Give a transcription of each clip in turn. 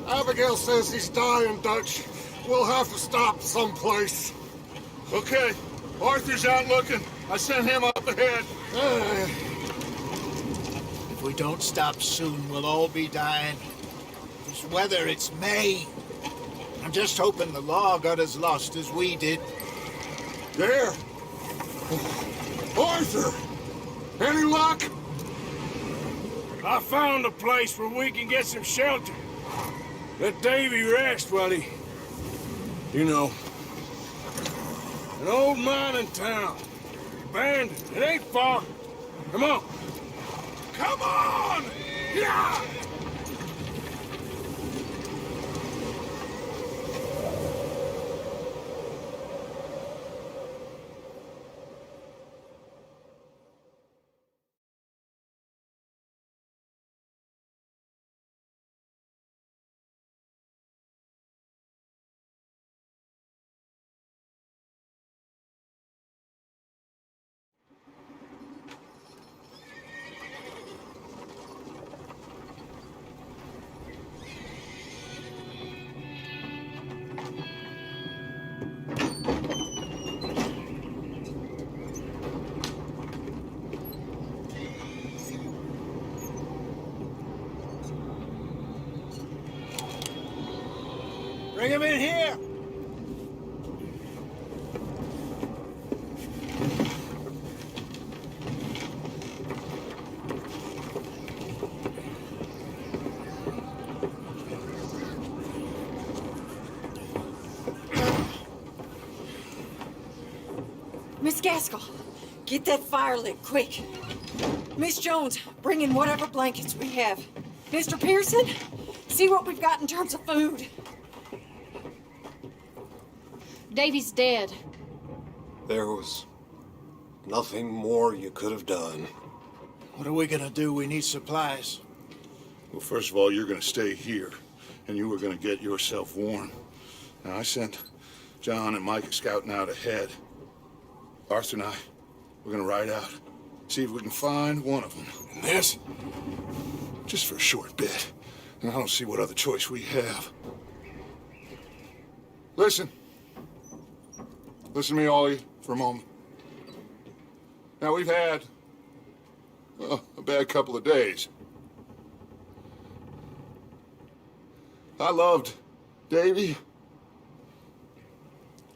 Abigail says he's dying, Dutch. We'll have to stop someplace. Okay. Arthur's out looking. I sent him up ahead. If we don't stop soon, we'll all be dying. This weather, it's May. I'm just hoping the law got as lost as we did. There! Arthur! Any luck? I found a place where we can get some shelter. Let Davy rest while he... You know. An old mining town. Abandoned. It ain't far. Come on. Come on! Yeah! Bring him in here! Miss Gaskell, get that fire lit, quick. Miss Jones, bring in whatever blankets we have. Mr. Pearson, see what we've got in terms of food. Davy's dead. There was nothing more you could have done. What are we gonna do? We need supplies. Well, first of all, you're gonna stay here, and you were gonna get yourself warm. Now, I sent John and Micah scouting out ahead. Arthur and I, we're gonna ride out, see if we can find one of them. And this, just for a short bit. And I don't see what other choice we have. Listen. Listen to me, all of you, for a moment. Now, we've had, well, a bad couple of days. I loved Davy,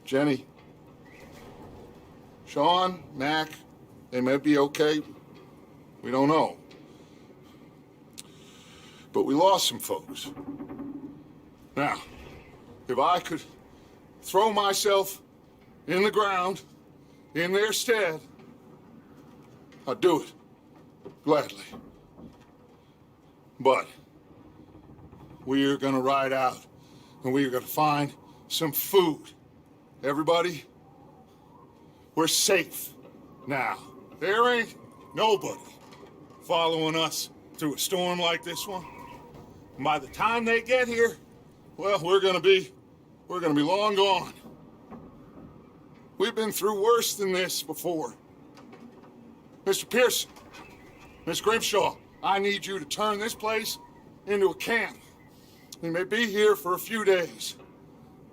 Jenny, Sean, Mac. They may be okay. We don't know. But we lost some folks. Now, if I could throw myself in the ground, in their stead, I'd do it, gladly. But we are gonna ride out, and we are gonna find some food. Everybody, we're safe now. There ain't nobody following us through a storm like this one. And by the time they get here, well, we're gonna be long gone. We've been through worse than this before. Mr. Pearson, Miss Grimshaw, I need you to turn this place into a camp. We may be here for a few days.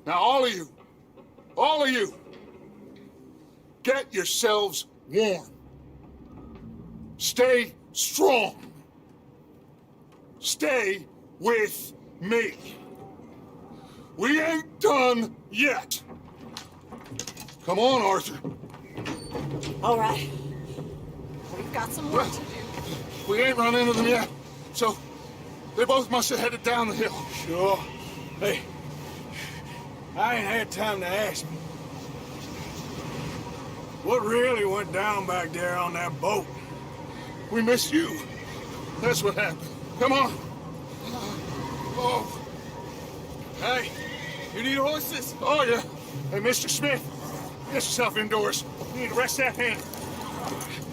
Now, all of you, get yourselves warm. Stay strong. Stay with me. We ain't done yet. Come on, Arthur. All right. We've got some work to do. We ain't run into them yet, so they both must have headed down the hill. Sure. Hey, I ain't had time to ask. What really went down back there on that boat? We missed you. That's what happened. Come on. Oh. Hey, you need horses? Oh, yeah. Hey, Mr. Smith, get yourself indoors. You need to rest that hand.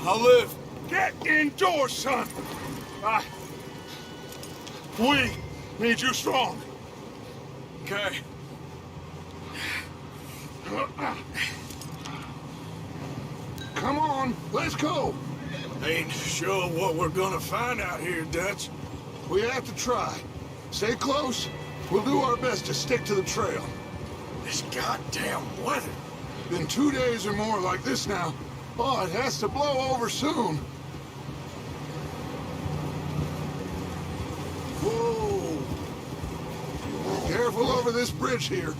I'll live. Get indoors, son. We need you strong. Okay. Come on, let's go. Ain't sure what we're gonna find out here, Dutch. We have to try. Stay close We'll do our best to stick to the trail. This goddamn weather. Been 2 days or more like this now. Oh, it has to blow over soon. Whoa! Careful over this bridge here.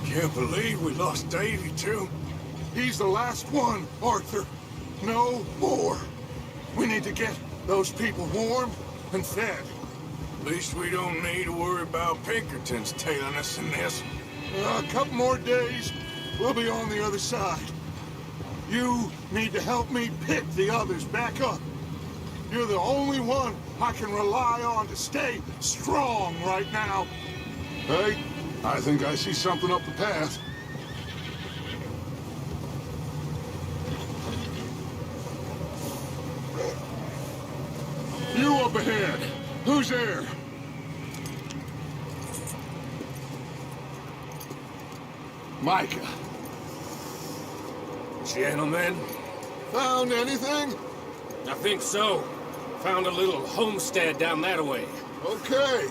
Can't believe we lost Davy, too. He's the last one, Arthur. No more. We need to get those people warmed and fed. At least we don't need to worry about Pinkertons tailing us in this. A couple more days, we'll be on the other side. You need to help me pick the others back up. You're the only one I can rely on to stay strong right now. Hey, I think I see something up the path. You up ahead. Who's there? Micah. Gentlemen, Found anything? I think so. Found a little homestead down that way. Okay.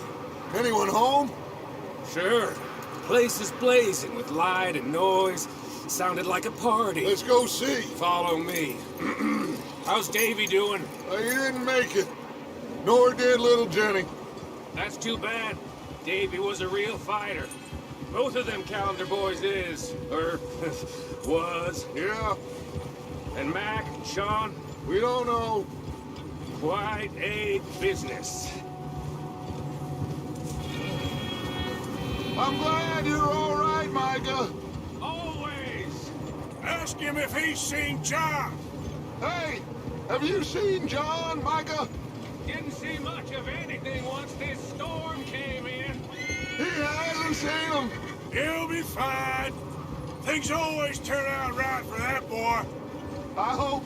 Anyone home? Sure. Place is blazing with light and noise. Sounded like a party. Let's go see. Follow me. How's Davy doing? He didn't make it. Nor did little Jenny. That's too bad. Davy was a real fighter. Both of them Calendar boys is, or was. Yeah, And Mac, Sean, we don't know. quite a business. I'm glad you're all right, Micah. Always! Ask him if he's seen John. Hey, have you seen John, Micah? Didn't see much of anything once this storm came in. He hasn't seen him. He'll be fine. Things always turn out right for that boy. I hope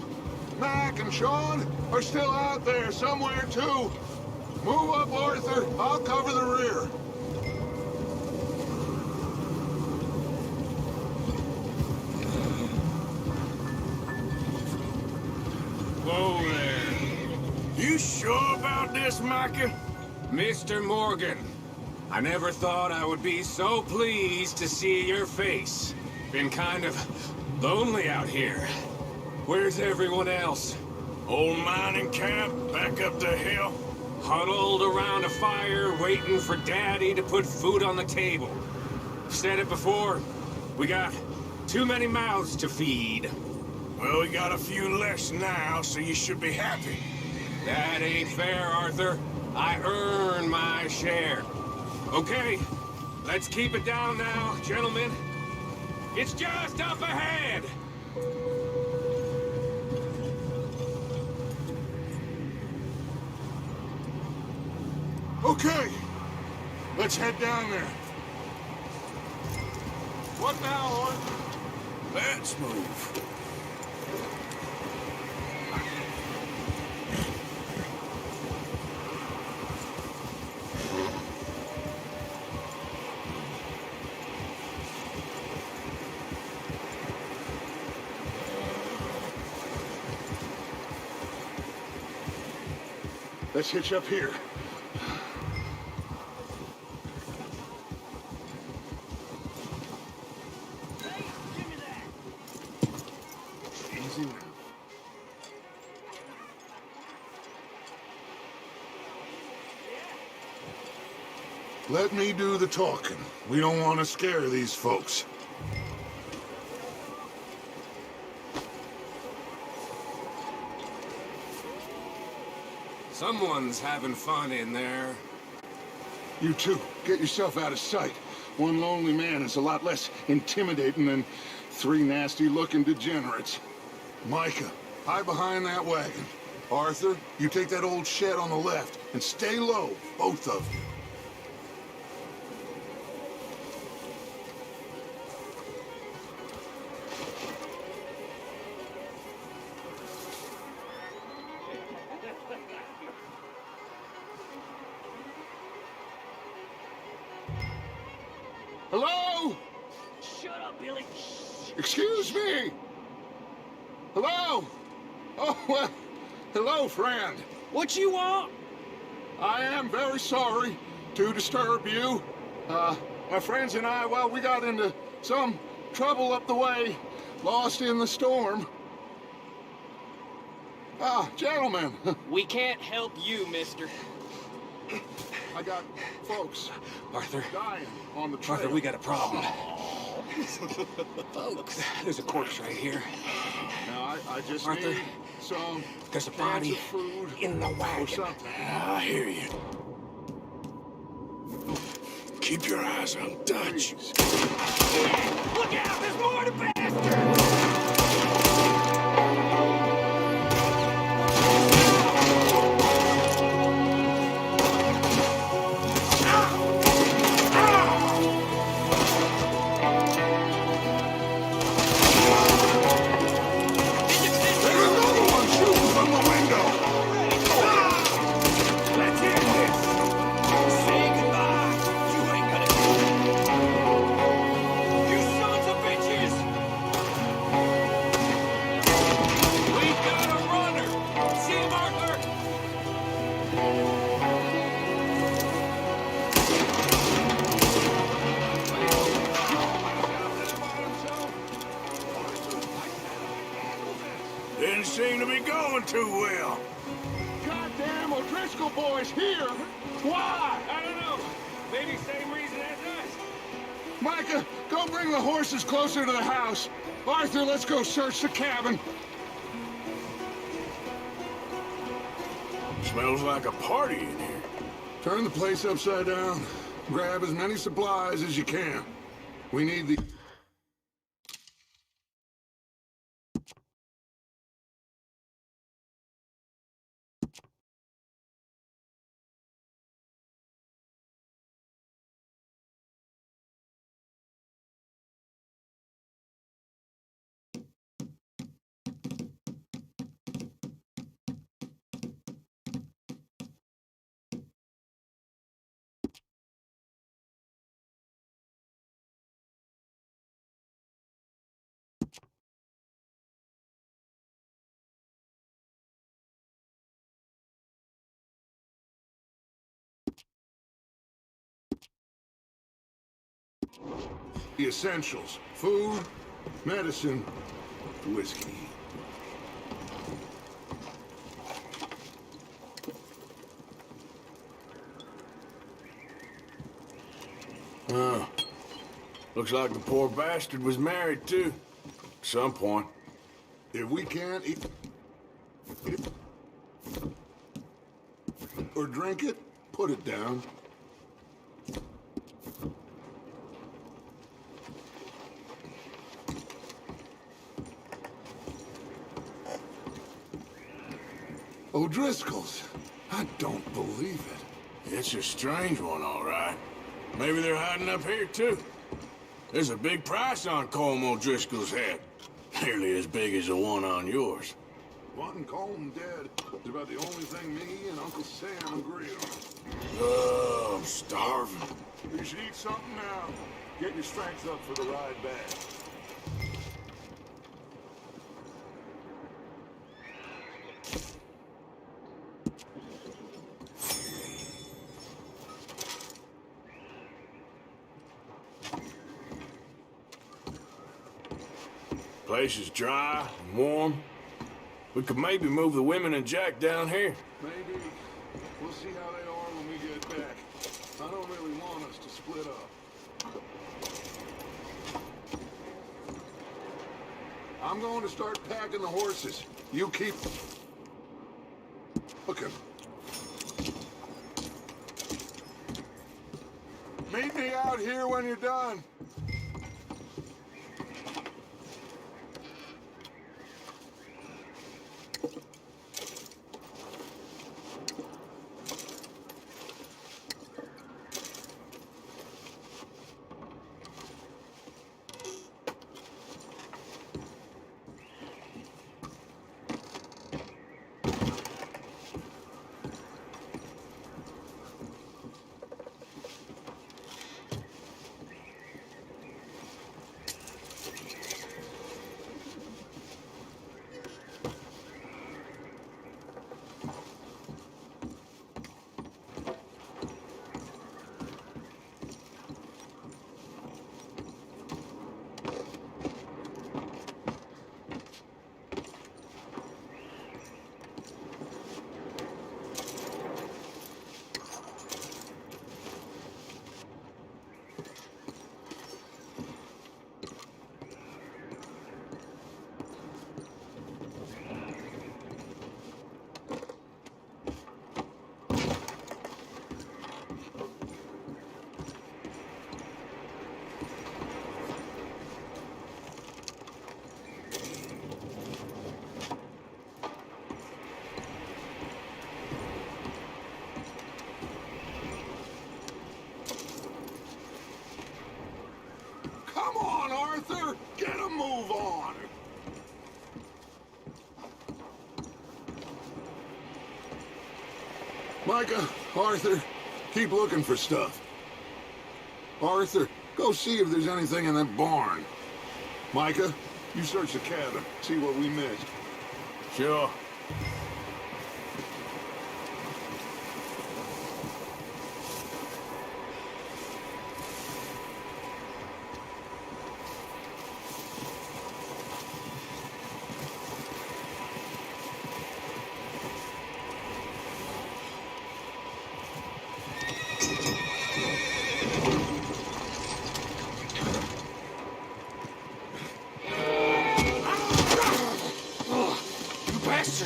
Mac and Sean are still out there somewhere, too. Move up, Arthur. I'll cover the rear. Whoa there. You sure about this, Micah? Mr. Morgan, I never thought I would be so pleased to see your face. Been kind of lonely out here. Where's everyone else? Old mining camp back up the hill. Huddled around a fire waiting for Daddy to put food on the table. Said it before, we got too many mouths to feed. Well, we got a few less now, so you should be happy. That ain't fair, Arthur. I earn my share. Okay, let's keep it down now, gentlemen. It's just up ahead. Okay, let's head down there. What now, Arthur? Let's move. Let's hitch up here. Easy now. Let me do the talking. We don't want to scare these folks. Someone's having fun in there. You two, get yourself out of sight. One lonely man is a lot less intimidating than three nasty-looking degenerates. Micah, hide behind that wagon. Arthur, you take that old shed on the left, and stay low, both of you. Hello? Shut up, Billy. Excuse me! Hello? Oh, well, hello, friend. What you want? I am very sorry to disturb you. My friends and I, well, we got into some trouble up the way, lost in the storm. Ah, gentlemen, We can't help you, mister. I got folks Arthur, dying on the trail. Arthur, we got a problem. Folks, there's a corpse right here. Now, I just Arthur, need some There's a cans body of food in the or wagon. something. I hear you. Keep your eyes on Dutch. Please. Look out! There's more to bastard! There's another one shooting from the window. Let's hear this! Say goodbye! You ain't gonna do it! You sons of bitches! We got a runner! See him, Arthur? Didn't seem to be going too well. Goddamn O'Driscoll boys here. Why? I don't know. Maybe same reason as us. Micah, go bring the horses closer to the house. Arthur, let's go search the cabin. Smells like a party in here. Turn the place upside down. Grab as many supplies as you can. We need the... The essentials. Food, medicine, whiskey. Oh. Looks like the poor bastard was married, too. At some point. If we can't eat or drink it, put it down. O'Driscoll's. I don't believe it. It's a strange one, all right. Maybe they're hiding up here, too. There's a big price on Colm O'Driscoll's head. Nearly as big as the one on yours. Wanting Colm dead is about the only thing me and Uncle Sam agree on. Oh, I'm starving. You should eat something now. Get your strength up for the ride back. Place is dry and warm. We could maybe move the women and Jack down here. Maybe. We'll see how they are when we get back. I don't really want us to split up. I'm going to start packing the horses. You keep looking. Meet me out here when you're done. Micah, Arthur, keep looking for stuff. Arthur, go see if there's anything in that barn. Micah, you search the cabin, see what we missed. Sure.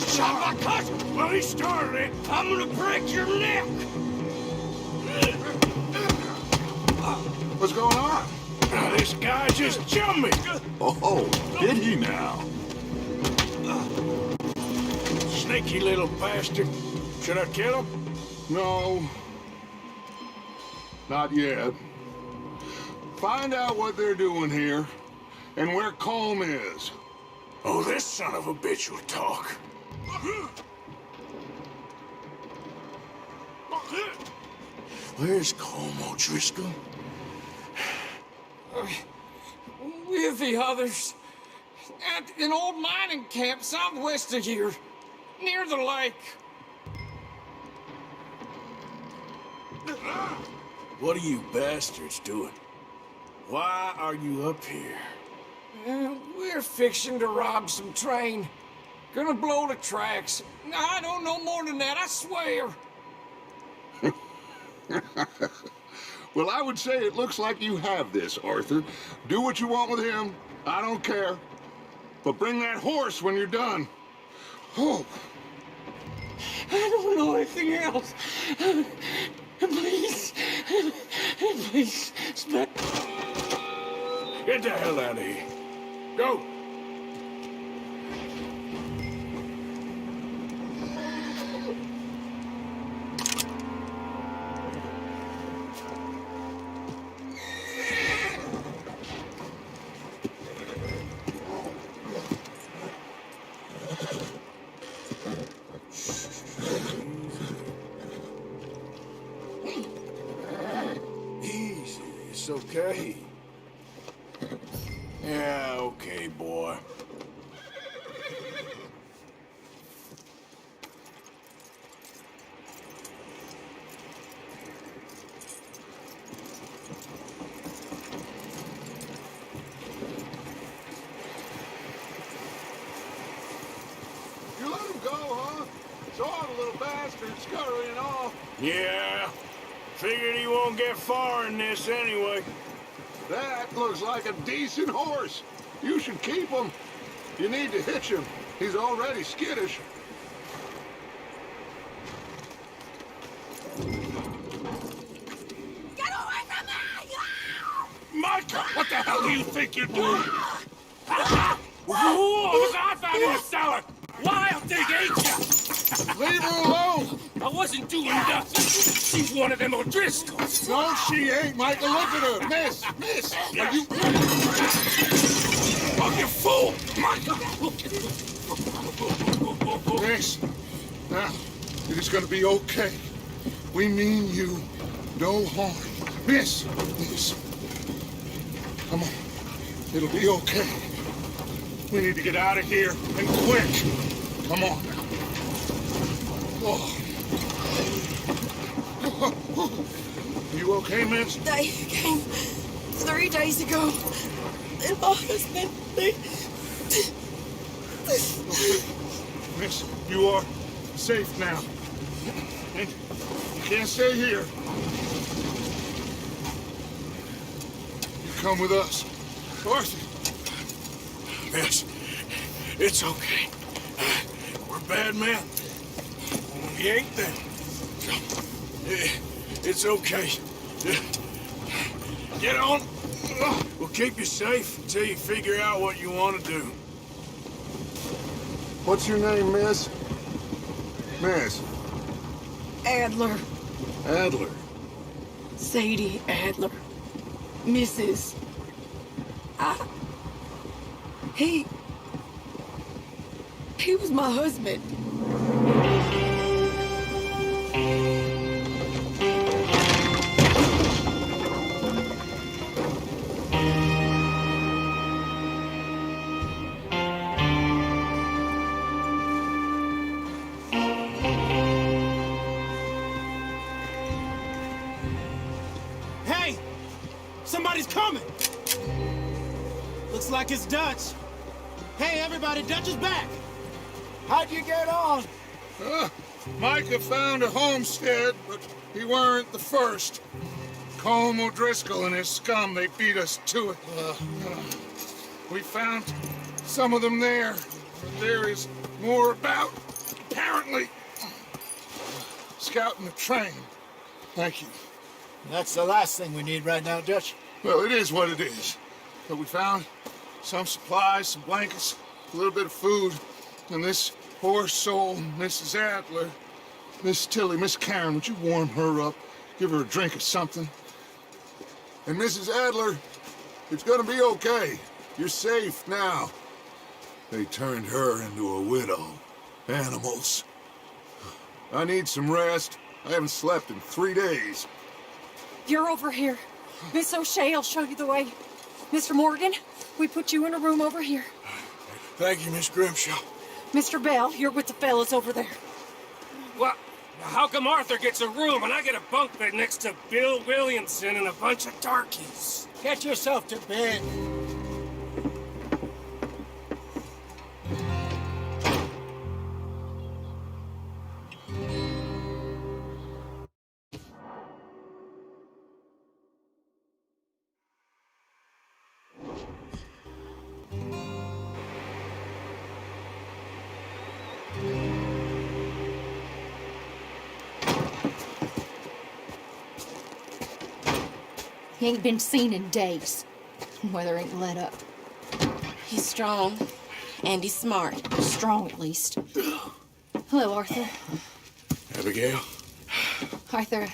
Shot my cousin! Well, he started it. I'm gonna break your neck! What's going on? This guy just jumped me. Oh, did he now? Sneaky little bastard. Should I kill him? No. Not yet. Find out what they're doing here and where Colm is. Oh, this son of a bitch will talk. Where's Colm O'Driscoll? With the others. At an old mining camp southwest of here. Near the lake. What are you bastards doing? Why are you up here? We're fixing to rob some train. Gonna blow the tracks. I don't know more than that, I swear. Well, I would say it looks like you have this, Arthur. Do what you want with him. I don't care. But bring that horse when you're done. Oh. I don't know anything else. Please. Please. Get the hell out of here. Go. Easy. It's okay. Yeah, okay, boy. You let him go, huh? Saw the little bastard scurrying off. Yeah. Figured he won't get far in this anyway. That looks like a decent horse. You should keep him. You need to hitch him. He's already skittish. Get away from me! Micah, what the hell do you think you're doing? Whoa, I found in the cellar! Wild thing, ain't ya? Leave her alone! I wasn't doing nothing. She's one of them O'Driscolls. No, she ain't, Michael. Look at her. Miss! Miss! Are you... Oh, you fool! Micah! Miss, now, it is gonna be okay. We mean you no harm. Miss! Miss. Come on. It'll be okay. We need to get out of here, and quick. Come on. Oh. You okay, miss? They came 3 days ago. And my husband, Miss, you are safe now. And you can't stay here. You come with us. Arthur. Miss, it's okay. We're bad men. We ain't them. It's okay. Get on. We'll keep you safe until you figure out what you want to do. What's your name, miss? Miss. Adler. Adler. Sadie Adler. Mrs. He was my husband. coming! Looks like it's Dutch. Hey, everybody, Dutch is back! How'd you get on? Micah found a homestead, but he weren't the first. Colm O'Driscoll and his scum, they beat us to it. We found some of them there, but there is more about, apparently. Scouting the train. Thank you. That's the last thing we need right now, Dutch. Well, it is what it is. But we found some supplies, some blankets, a little bit of food, and this poor soul, Mrs. Adler, Miss Tilly, Miss Karen, would you warm her up? Give her a drink or something? And Mrs. Adler, it's gonna be okay. You're safe now. They turned her into a widow. Animals. I need some rest. I haven't slept in 3 days. You're over here. Miss O'Shea will show you the way. Mr. Morgan, we put you in a room over here. Thank you, Miss Grimshaw. Mr. Bell, you're with the fellas over there. What? How come Arthur gets a room and I get a bunk bed next to Bill Williamson and a bunch of darkies? Get yourself to bed. He ain't been seen in days. Weather ain't let up. He's strong, and he's smart. Strong, at least. Hello, Arthur. Abigail? Arthur,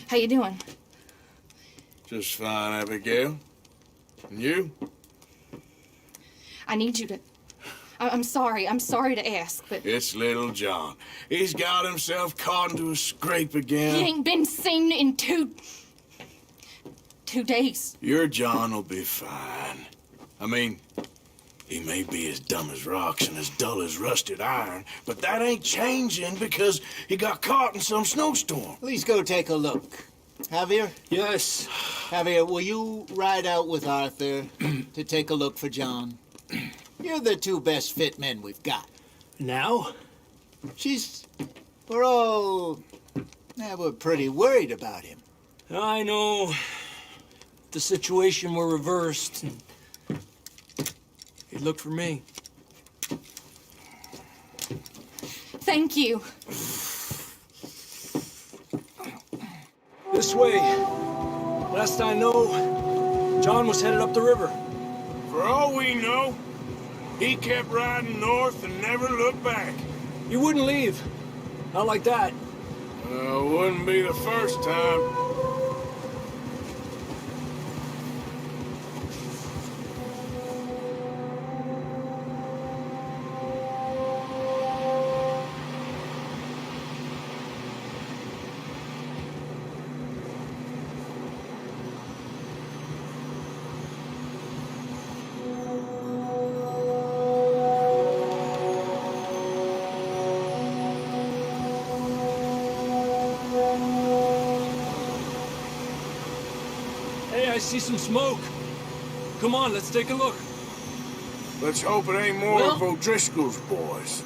how you doing? Just fine, Abigail. And you? I need you to... I'm sorry to ask, but... It's little John. He's got himself caught into a scrape He again. ain't been seen in 2 days. Your John will be fine. I mean, he may be as dumb as rocks and as dull as rusted iron, but that ain't changing because he got caught in some snowstorm. Please go take a look. Javier? Yes. Javier, will you ride out with Arthur to take a look for John? You're the 2 best fit men we've got. Now? We're pretty worried about him. I know. The situation were reversed. He'd look for me. Thank you. This way. Last I know, John was headed up the river. For all we know, he kept riding north and never looked back. He wouldn't leave. Not like that. Wouldn't be the first time. I see some smoke. Come on, let's take a look. Let's hope it ain't more of O'Driscoll's boys.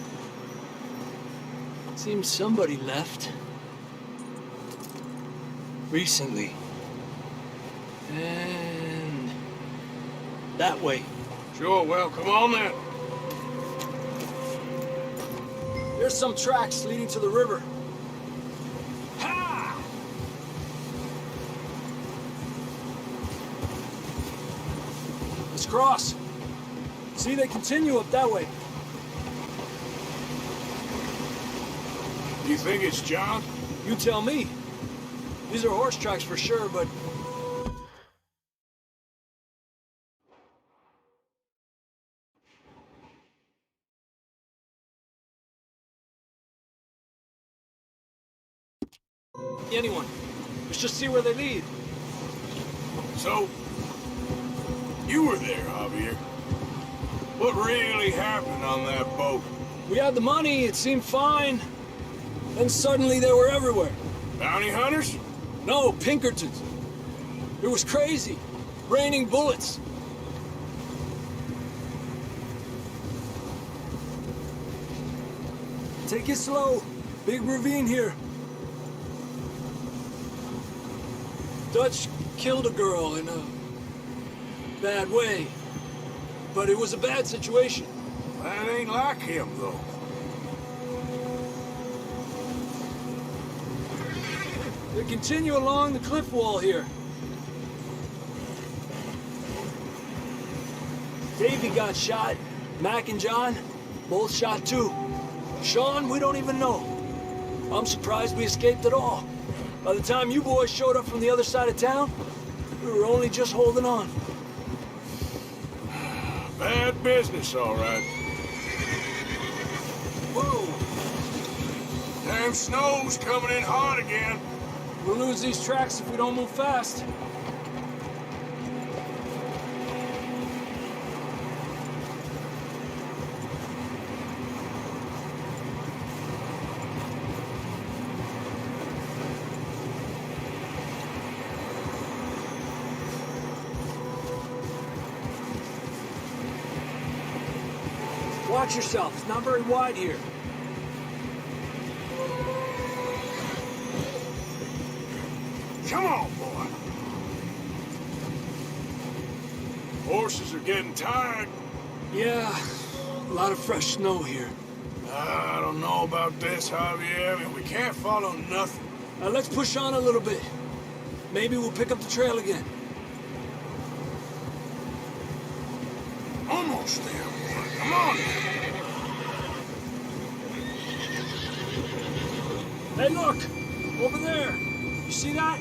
Seems somebody left. Recently. And... that way. Sure, well, come on then. There's some tracks leading to the river. Ha! Let's cross. See, they continue up that way. You think it's John? You tell me. These are horse tracks for sure, but... anyone. Let's just see where they lead. So, you were there, Javier. What really happened on that boat? We had the money, it seemed fine. Then suddenly they were everywhere. Bounty hunters? No, Pinkertons. It was crazy. Raining bullets. Take it slow. Big ravine here. Dutch killed a girl in a bad way. But it was a bad situation. That ain't like him, though. They continue along the cliff wall here. Davey got shot. Mac and John, both shot too. Sean, we don't even know. I'm surprised we escaped at all. By the time you boys showed up from the other side of town, we were only just holding on. Bad business, all right. Whoa! Damn snow's coming in hard again. We'll lose these tracks if we don't move fast. Watch yourself. It's not very wide here. Come on, boy. Horses are getting tired. Yeah, a lot of fresh snow here. I don't know about this, Javier. I mean, we can't follow nothing. Let's push on a little bit. Maybe we'll pick up the trail again. Almost there, boy. Come on. Hey, look! Over there! You see that?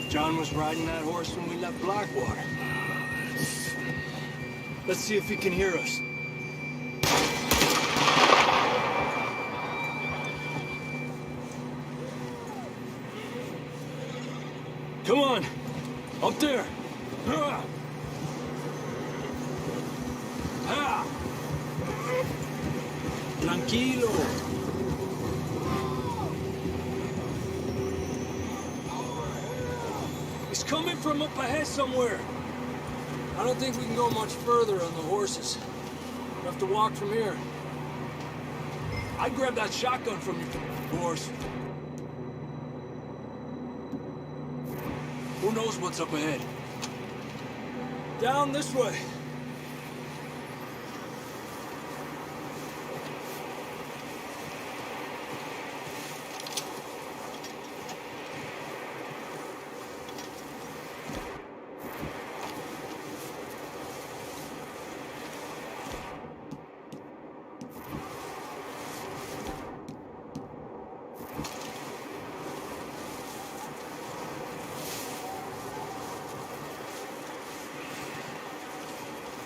John was riding that horse when we left Blackwater. Let's see if he can hear us. Come on! Up there! Ah! Ah! Tranquilo! He's coming from up ahead somewhere. I don't think we can go much further on the horses. We'll have to walk from here. I'd grab that shotgun from your horse. Who knows what's up ahead? Down this way.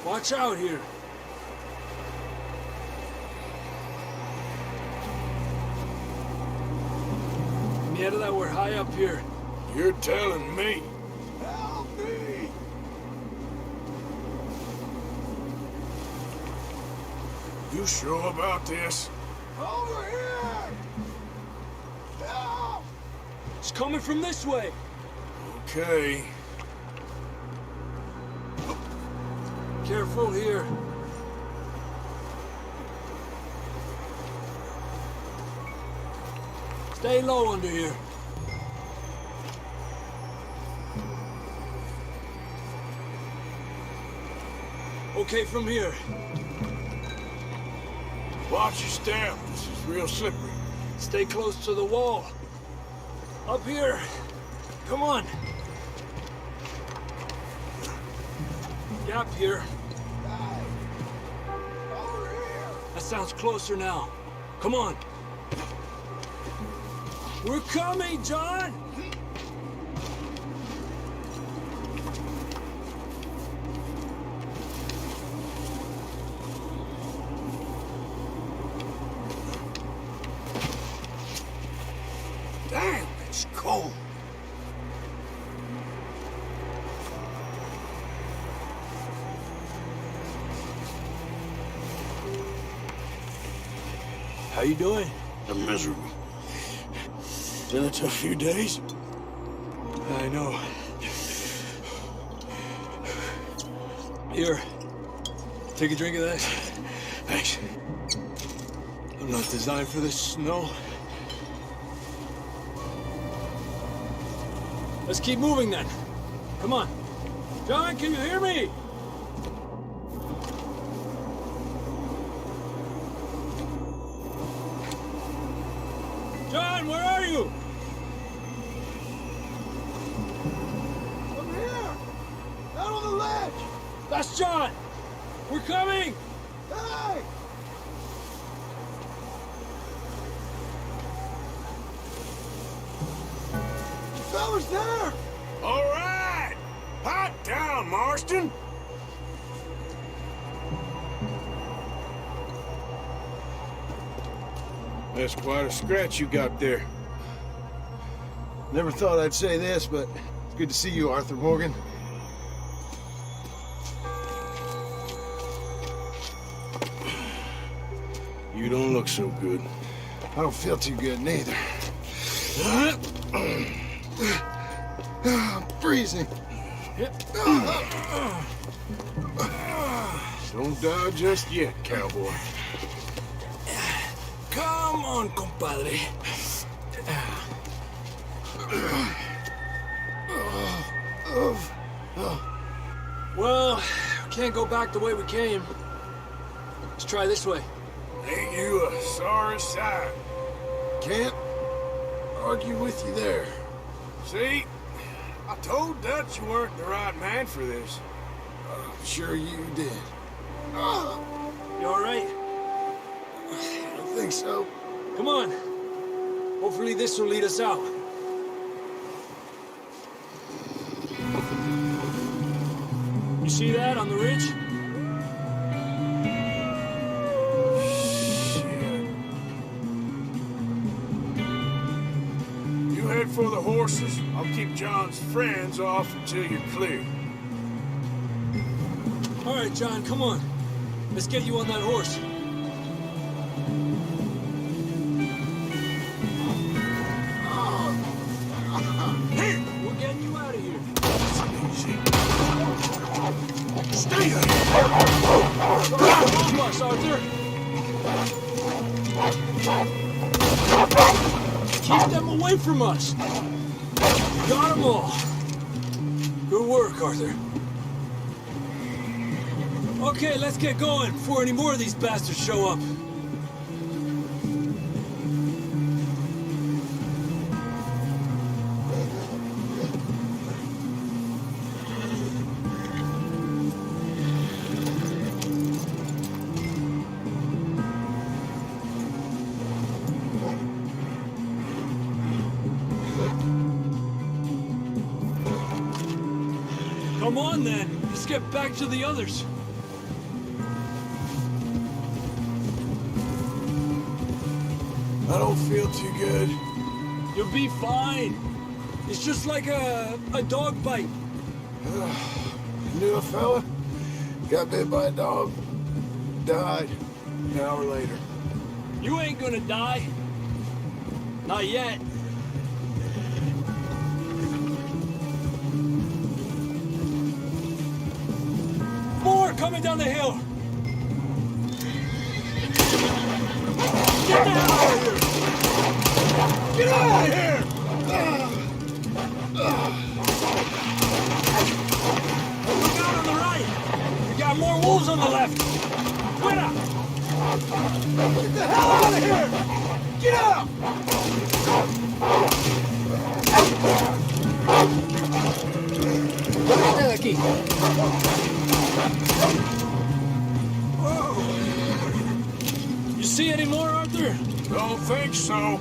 Watch out here. Mierda, that we're high up here. You're telling me. Help me! You sure about this? Over here! Help! It's coming from this way. Okay. Careful here. Stay low under here. Okay, from here. Watch your step. This is real slippery. Stay close to the wall. Up here. Come on. Gap here. That sounds closer now. Come on. We're coming, John! Damn, it's cold. How you doing? I'm miserable. Been a tough few days. I know. Here, take a drink of that. Thanks. I'm not designed for this snow. Let's keep moving then. Come on. John, can you hear me? John, where are you? I'm here! Out on the ledge! That's John! We're coming! Hey! You fellas there! All right! Pipe down, Marston! That's quite a scratch you got there. Never thought I'd say this, but it's good to see you, Arthur Morgan. You don't look so good. I don't feel too good, neither. I'm freezing. Don't die just yet, cowboy. Come on, compadre. Well, we can't go back the way we came. Let's try this way. Ain't you a sorry sight? Can't argue with you there. See? I told Dutch you weren't the right man for this. I'm sure you did. You all right? I don't think so. Come on. Hopefully this will lead us out. You see that on the ridge? You head for the horses. I'll keep John's friends off until you're clear. All right, John, come on. Let's get you on that horse. We're getting you out of here. Easy. Stay there. Come on, Arthur. Keep them away from us. Got them all. Good work, Arthur. Okay, let's get going before any more of these bastards show up. Come on, then. Let's get back to the others. I don't feel too good. You'll be fine. It's just like a dog bite. Knew a fella, got bit by a dog, died an hour later. You ain't gonna die. Not yet. More coming down the hill. Get out of here! Get out of here! Look out on the right. We got more wolves on the left. Fuera! Get the hell out of here! Get out! Vete de aquí. You see any more, Arthur? Don't think so.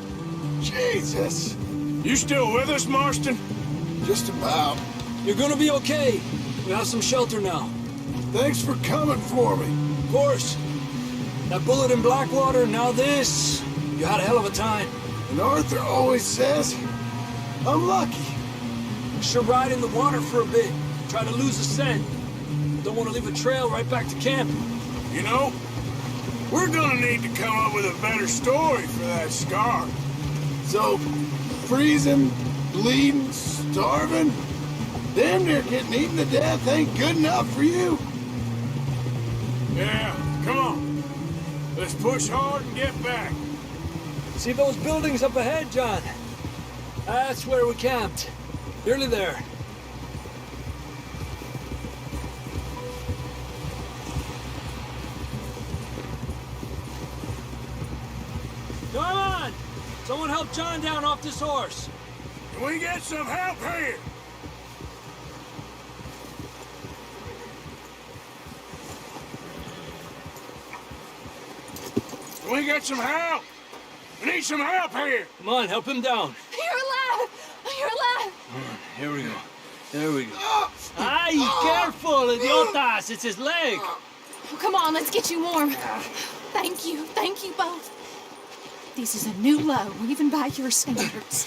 Jesus! You still with us, Marston? Just about. You're gonna be okay. We have some shelter now. Thanks for coming for me. Of course. That bullet in Blackwater, now this. You had a hell of a time. And Arthur always says, I'm lucky. Should ride in the water for a bit. Try to lose the scent. Don't want to leave a trail right back to camp. You know, We're gonna need to come up with a better story for that scar. So, freezing, bleeding, starving, damn near getting eaten to death ain't good enough for you? Yeah, come on. Let's push hard and get back. See those buildings up ahead, John? That's where we camped. Nearly there. Come on! Someone help John down off this horse. Can we get some help here? Can we get some help? We need some help here. Come on, help him down. You're alive! You're alive! Here we go. There we go. Ay, careful, idiotas! It's his leg. Oh, come on, let's get you warm. Thank you both. This is a new low, even by your standards.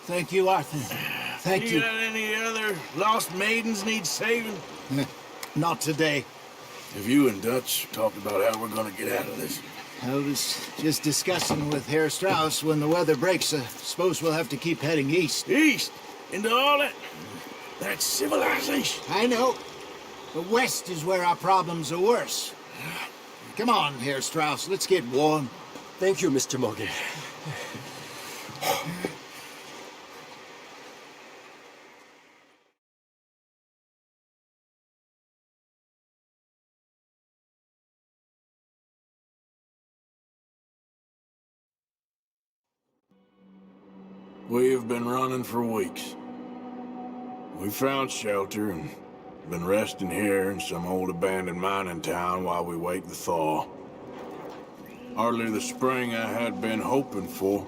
Thank you, Arthur. Thank you. Got any other lost maidens need saving? Not today. Have you and Dutch talked about how we're gonna get out of this? I was just discussing with Herr Strauss when the weather breaks. I suppose we'll have to keep heading east. East? Into all that civilization? I know. But west is where our problems are worse. Come on, Herr Strauss, let's get warm. Thank you, Mr. Morgan. We have been running for weeks. We found shelter and been resting here in some old abandoned mining town while we wait the thaw. Hardly the spring I had been hoping for.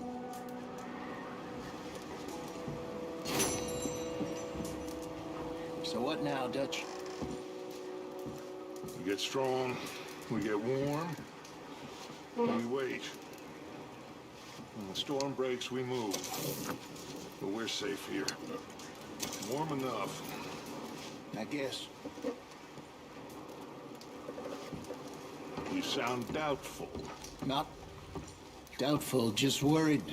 So what now, Dutch? We get strong, we get warm, and we wait. When the storm breaks, we move. But we're safe here. Warm enough. I guess. You sound doubtful. Not doubtful, just worried.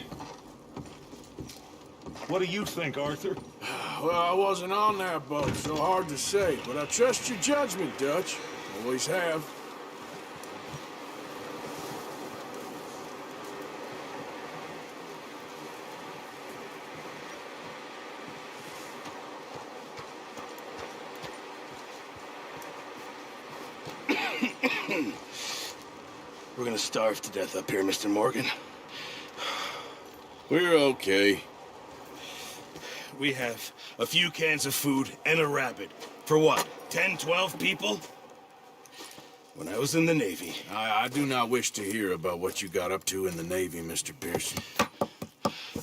What do you think, Arthur? Well, I wasn't on that boat, so hard to say. But I trust your judgment, Dutch. Always have. We're gonna starve to death up here, Mr. Morgan. We're okay. We have a few cans of food and a rabbit. For what, 10, 12 people? When I was in the Navy... I do not wish to hear about what you got up to in the Navy, Mr. Pearson.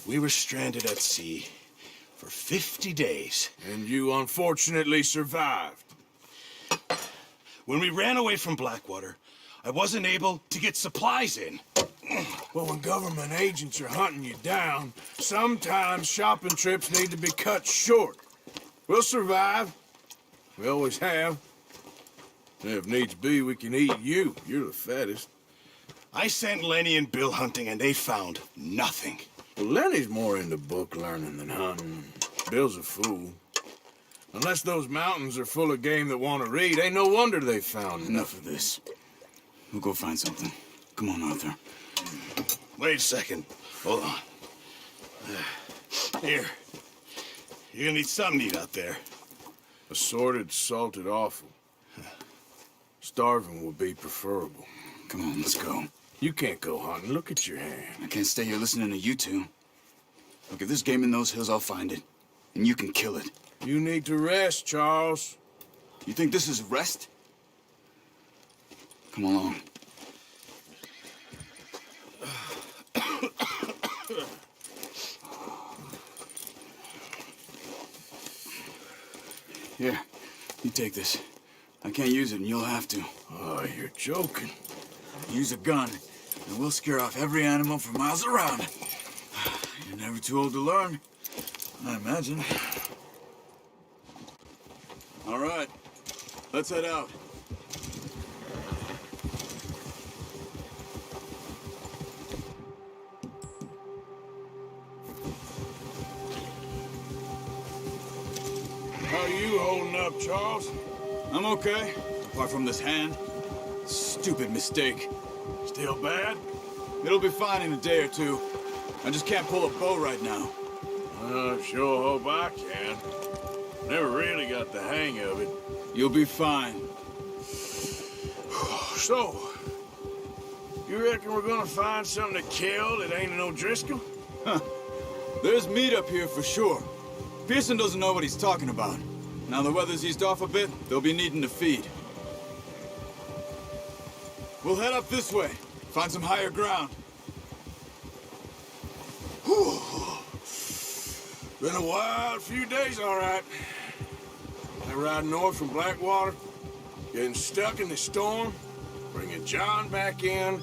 We were stranded at sea for 50 days. And you unfortunately survived. When we ran away from Blackwater, I wasn't able to get supplies in. Well, when government agents are hunting you down, sometimes shopping trips need to be cut short. We'll survive. We always have. And if needs be, we can eat you. You're the fattest. I sent Lenny and Bill hunting, and they found nothing. Well, Lenny's more into book learning than hunting. Bill's a fool. Unless those mountains are full of game that want to read, ain't no wonder they found Enough of this. We'll go find something. Come on, Arthur. Wait a second. Hold on. Here. You're gonna need something to eat out there. Assorted, salted offal. Starving would be preferable. Come on, let's go. You can't go hunting. Look at your hand. I can't stay here listening to you two. Look, if there's game in those hills, I'll find it. And you can kill it. You need to rest, Charles. You think this is rest? Come along. Here, you take this. I can't use it, and you'll have to. Oh, you're joking. Use a gun, and we'll scare off every animal for miles around. You're never too old to learn, I imagine. All right, let's head out. How you holding up, Charles? I'm okay, apart from this hand. Stupid mistake. Still bad? It'll be fine in a day or two. I just can't pull a bow right now. I sure hope I can. Never really got the hang of it. You'll be fine. So, you reckon we're gonna find something to kill that ain't an O'Driscoll? Huh. There's meat up here for sure. Pearson doesn't know what he's talking about. Now the weather's eased off a bit, they'll be needing to feed. We'll head up this way. Find some higher ground. Whew. Been a wild few days, all right. I ride north from Blackwater, getting stuck in the storm, bringing John back in.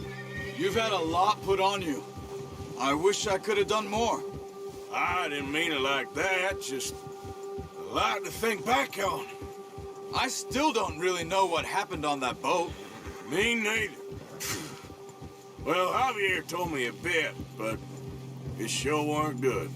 You've had a lot put on you. I wish I could have done more. I didn't mean it like that, just a lot to think back on. I still don't really know what happened on that boat. Me neither. Well, Javier told me a bit, but it sure weren't good.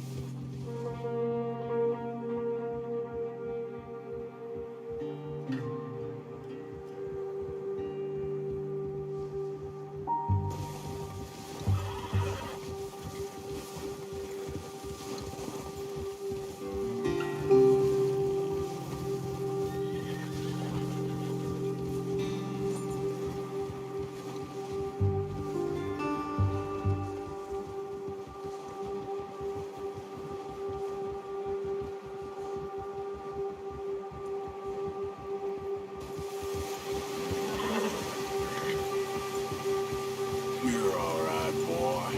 You're all right, boy.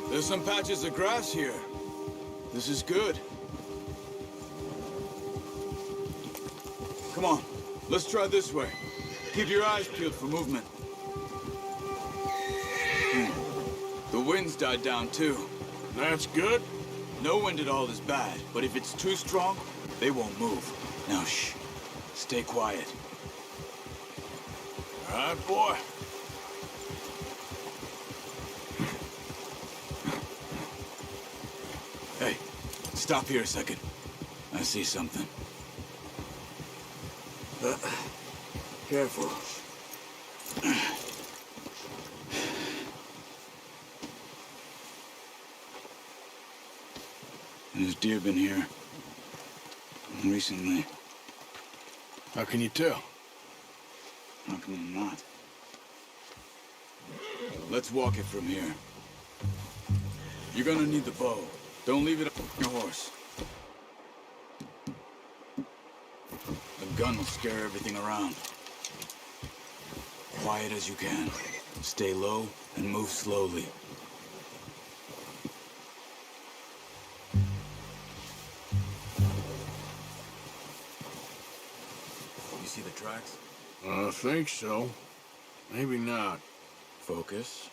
There's some patches of grass here. This is good. Come on, let's try this way. Keep your eyes peeled for movement. The wind's died down too. That's good. No wind at all is bad, but if it's too strong, they won't move. Now shh, stay quiet. All right, boy. Hey, stop here a second. I see something. Careful. There's deer been here recently. How can you tell? How can you not? Let's walk it from here. You're gonna need the bow. Don't leave it on your horse. The gun will scare everything around. Quiet as you can. Stay low and move slowly. You see the tracks? I think so. Maybe not. Focus.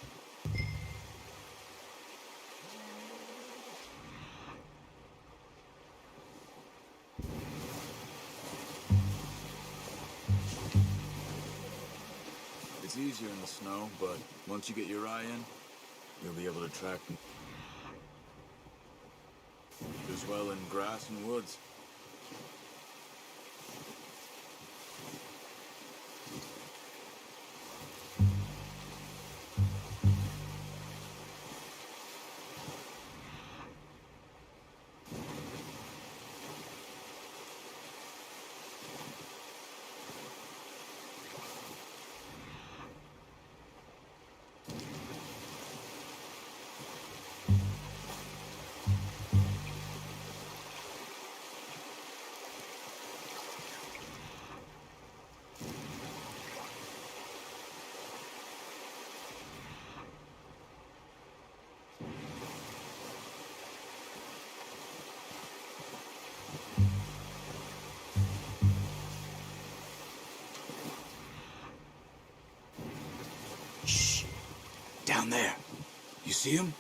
It's easier in the snow, but once you get your eye in, you'll be able to track them as well in grass and woods. Down there. You see him?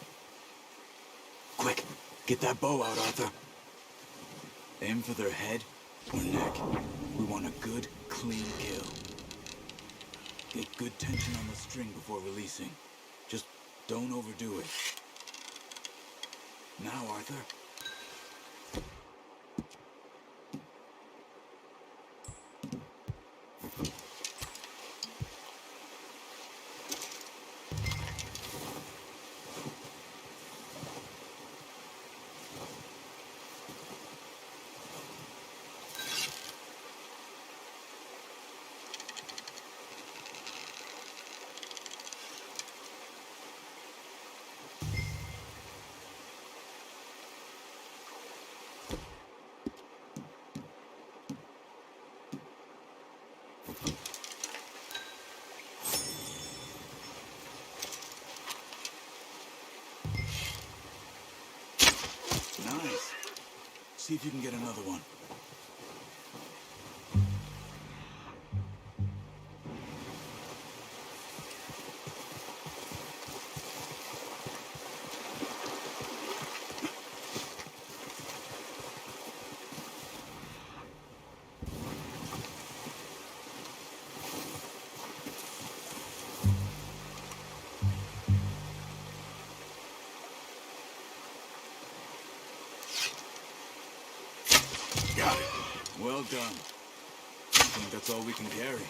Quick, get that bow out, Arthur. Aim for their head or neck. We want a good, clean kill. Get good tension on the string before releasing. Just don't overdo it. Now, Arthur. Nice. See if you can get another one. Got it. Well done. I think that's all we can carry.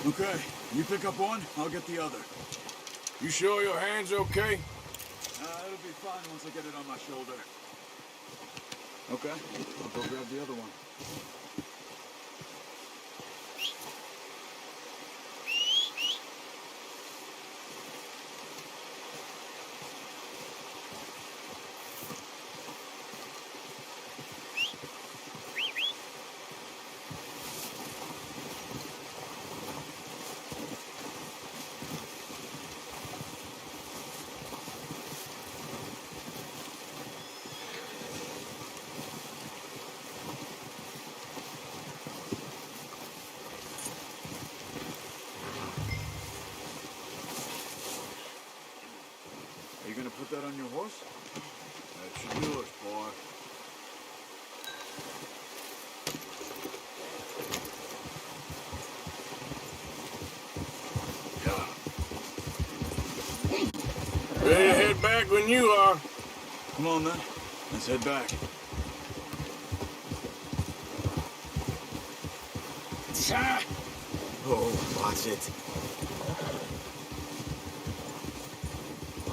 Okay, you pick up one, I'll get the other. You sure your hand's okay? It'll be fine once I get it on my shoulder. Okay, I'll go grab the other one. Are you gonna put that on your horse? That should do it, boy. Ready to head back when you are. Come on, then. Let's head back. Oh, watch it.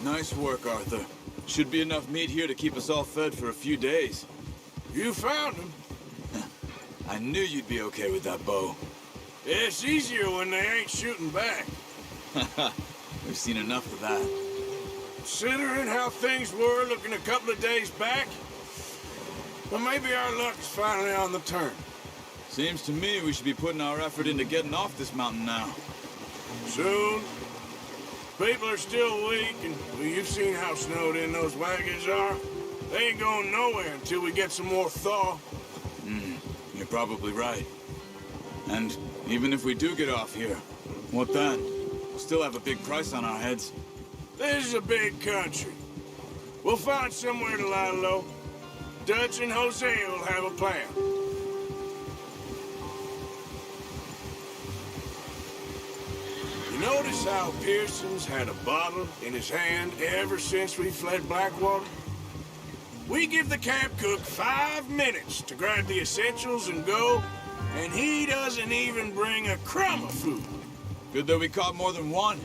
Nice work, Arthur. Should be enough meat here to keep us all fed for a few days. You found him. I knew you'd be okay with that bow. It's easier when they ain't shooting back. We've seen enough of that. Considering how things were looking a couple of days back, well, maybe our luck is finally on the turn. Seems to me we should be putting our effort into getting off this mountain now. Soon. People are still weak, and well, you've seen how snowed in those wagons are. They ain't going nowhere until we get some more thaw. You're probably right. And even if we do get off here, what then? We'll still have a big price on our heads. This is a big country. We'll find somewhere to lie low. Dutch and Hosea will have a plan. You notice how Pearson's had a bottle in his hand ever since we fled Blackwater? We give the camp cook 5 minutes to grab the essentials and go, and he doesn't even bring a crumb of food. Good that we caught more than one.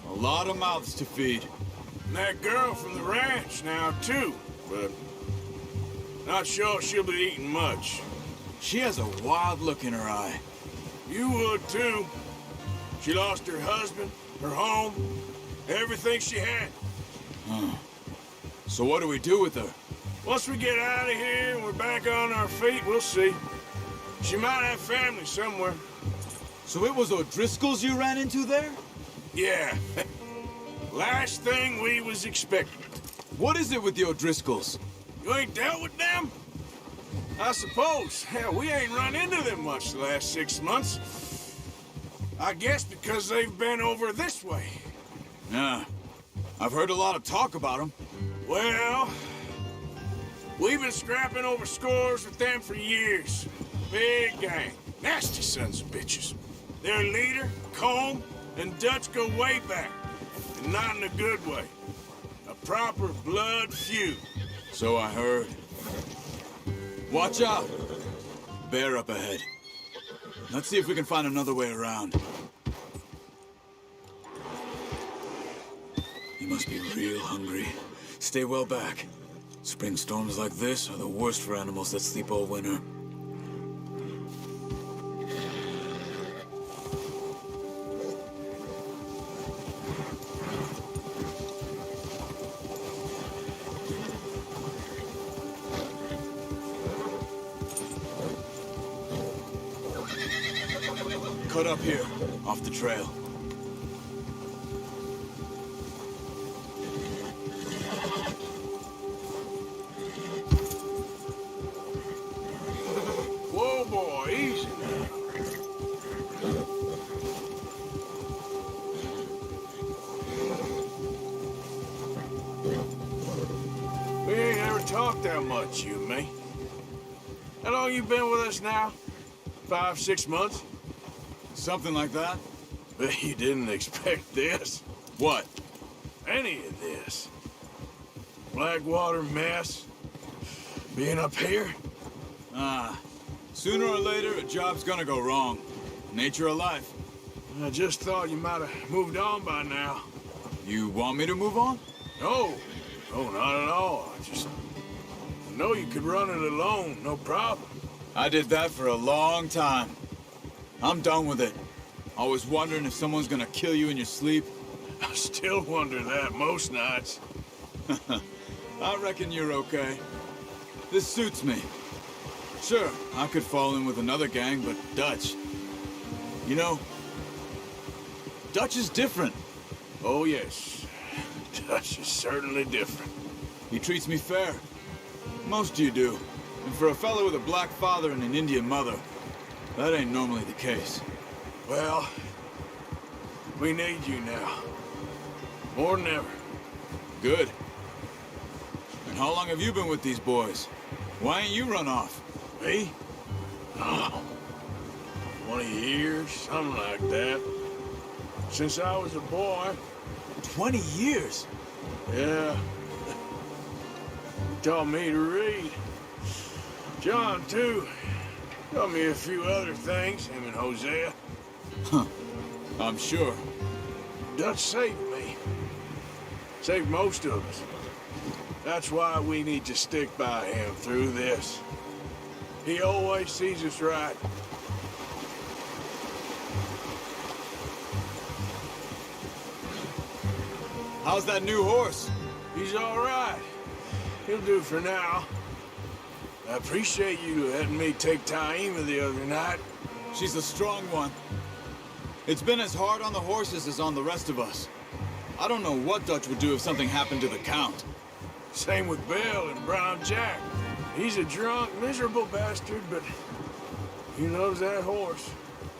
A lot of mouths to feed. And that girl from the ranch now, too, but not sure she'll be eating much. She has a wild look in her eye. You would, too. She lost her husband, her home, everything she had. So what do we do with her? Once we get out of here and we're back on our feet, we'll see. She might have family somewhere. So it was O'Driscoll's you ran into there? Yeah. Last thing we was expecting. What is it with the O'Driscolls? You ain't dealt with them? I suppose. Hell, we ain't run into them much the last 6 months. I guess because they've been over this way. Yeah. I've heard a lot of talk about them. Well, we've been scrapping over scores with them for years. Big gang. Nasty sons of bitches. Their leader, Colm, and Dutch go way back. And not in a good way. A proper blood feud. So I heard. Watch out! Bear up ahead. Let's see if we can find another way around. You must be real hungry. Stay well back. Spring storms like this are the worst for animals that sleep all winter. Cut up here, off the trail. Whoa, boy, easy now. We ain't ever talked that much, you and me. How long you been with us now? 5, 6 months? Something like that? But you didn't expect this. What? Any of this. Blackwater mess. Being up here. Sooner or later, a job's gonna go wrong. Nature of life. I just thought you might have moved on by now. You want me to move on? No. No, not at all. I know you could run it alone, no problem. I did that for a long time. I'm done with it. Always wondering if someone's gonna kill you in your sleep. I still wonder that most nights. I reckon you're okay. This suits me. Sure, I could fall in with another gang, but Dutch... You know, Dutch is different. Oh, yes. Dutch is certainly different. He treats me fair. Most of you do. And for a fellow with a black father and an Indian mother, that ain't normally the case. Well, we need you now. More than ever. Good. And how long have you been with these boys? Why ain't you run off? Me? Oh, 20 years, something like that. Since I was a boy. 20 years? Yeah. Taught me to read. John, too. Taught me a few other things, him and Hosea. Huh. I'm sure. Dutch saved me. Saved most of us. That's why we need to stick by him through this. He always sees us right. How's that new horse? He's all right. He'll do for now. I appreciate you letting me take Taima the other night. She's a strong one. It's been as hard on the horses as on the rest of us. I don't know what Dutch would do if something happened to the Count. Same with Bill and Brown Jack. He's a drunk, miserable bastard, but he loves that horse.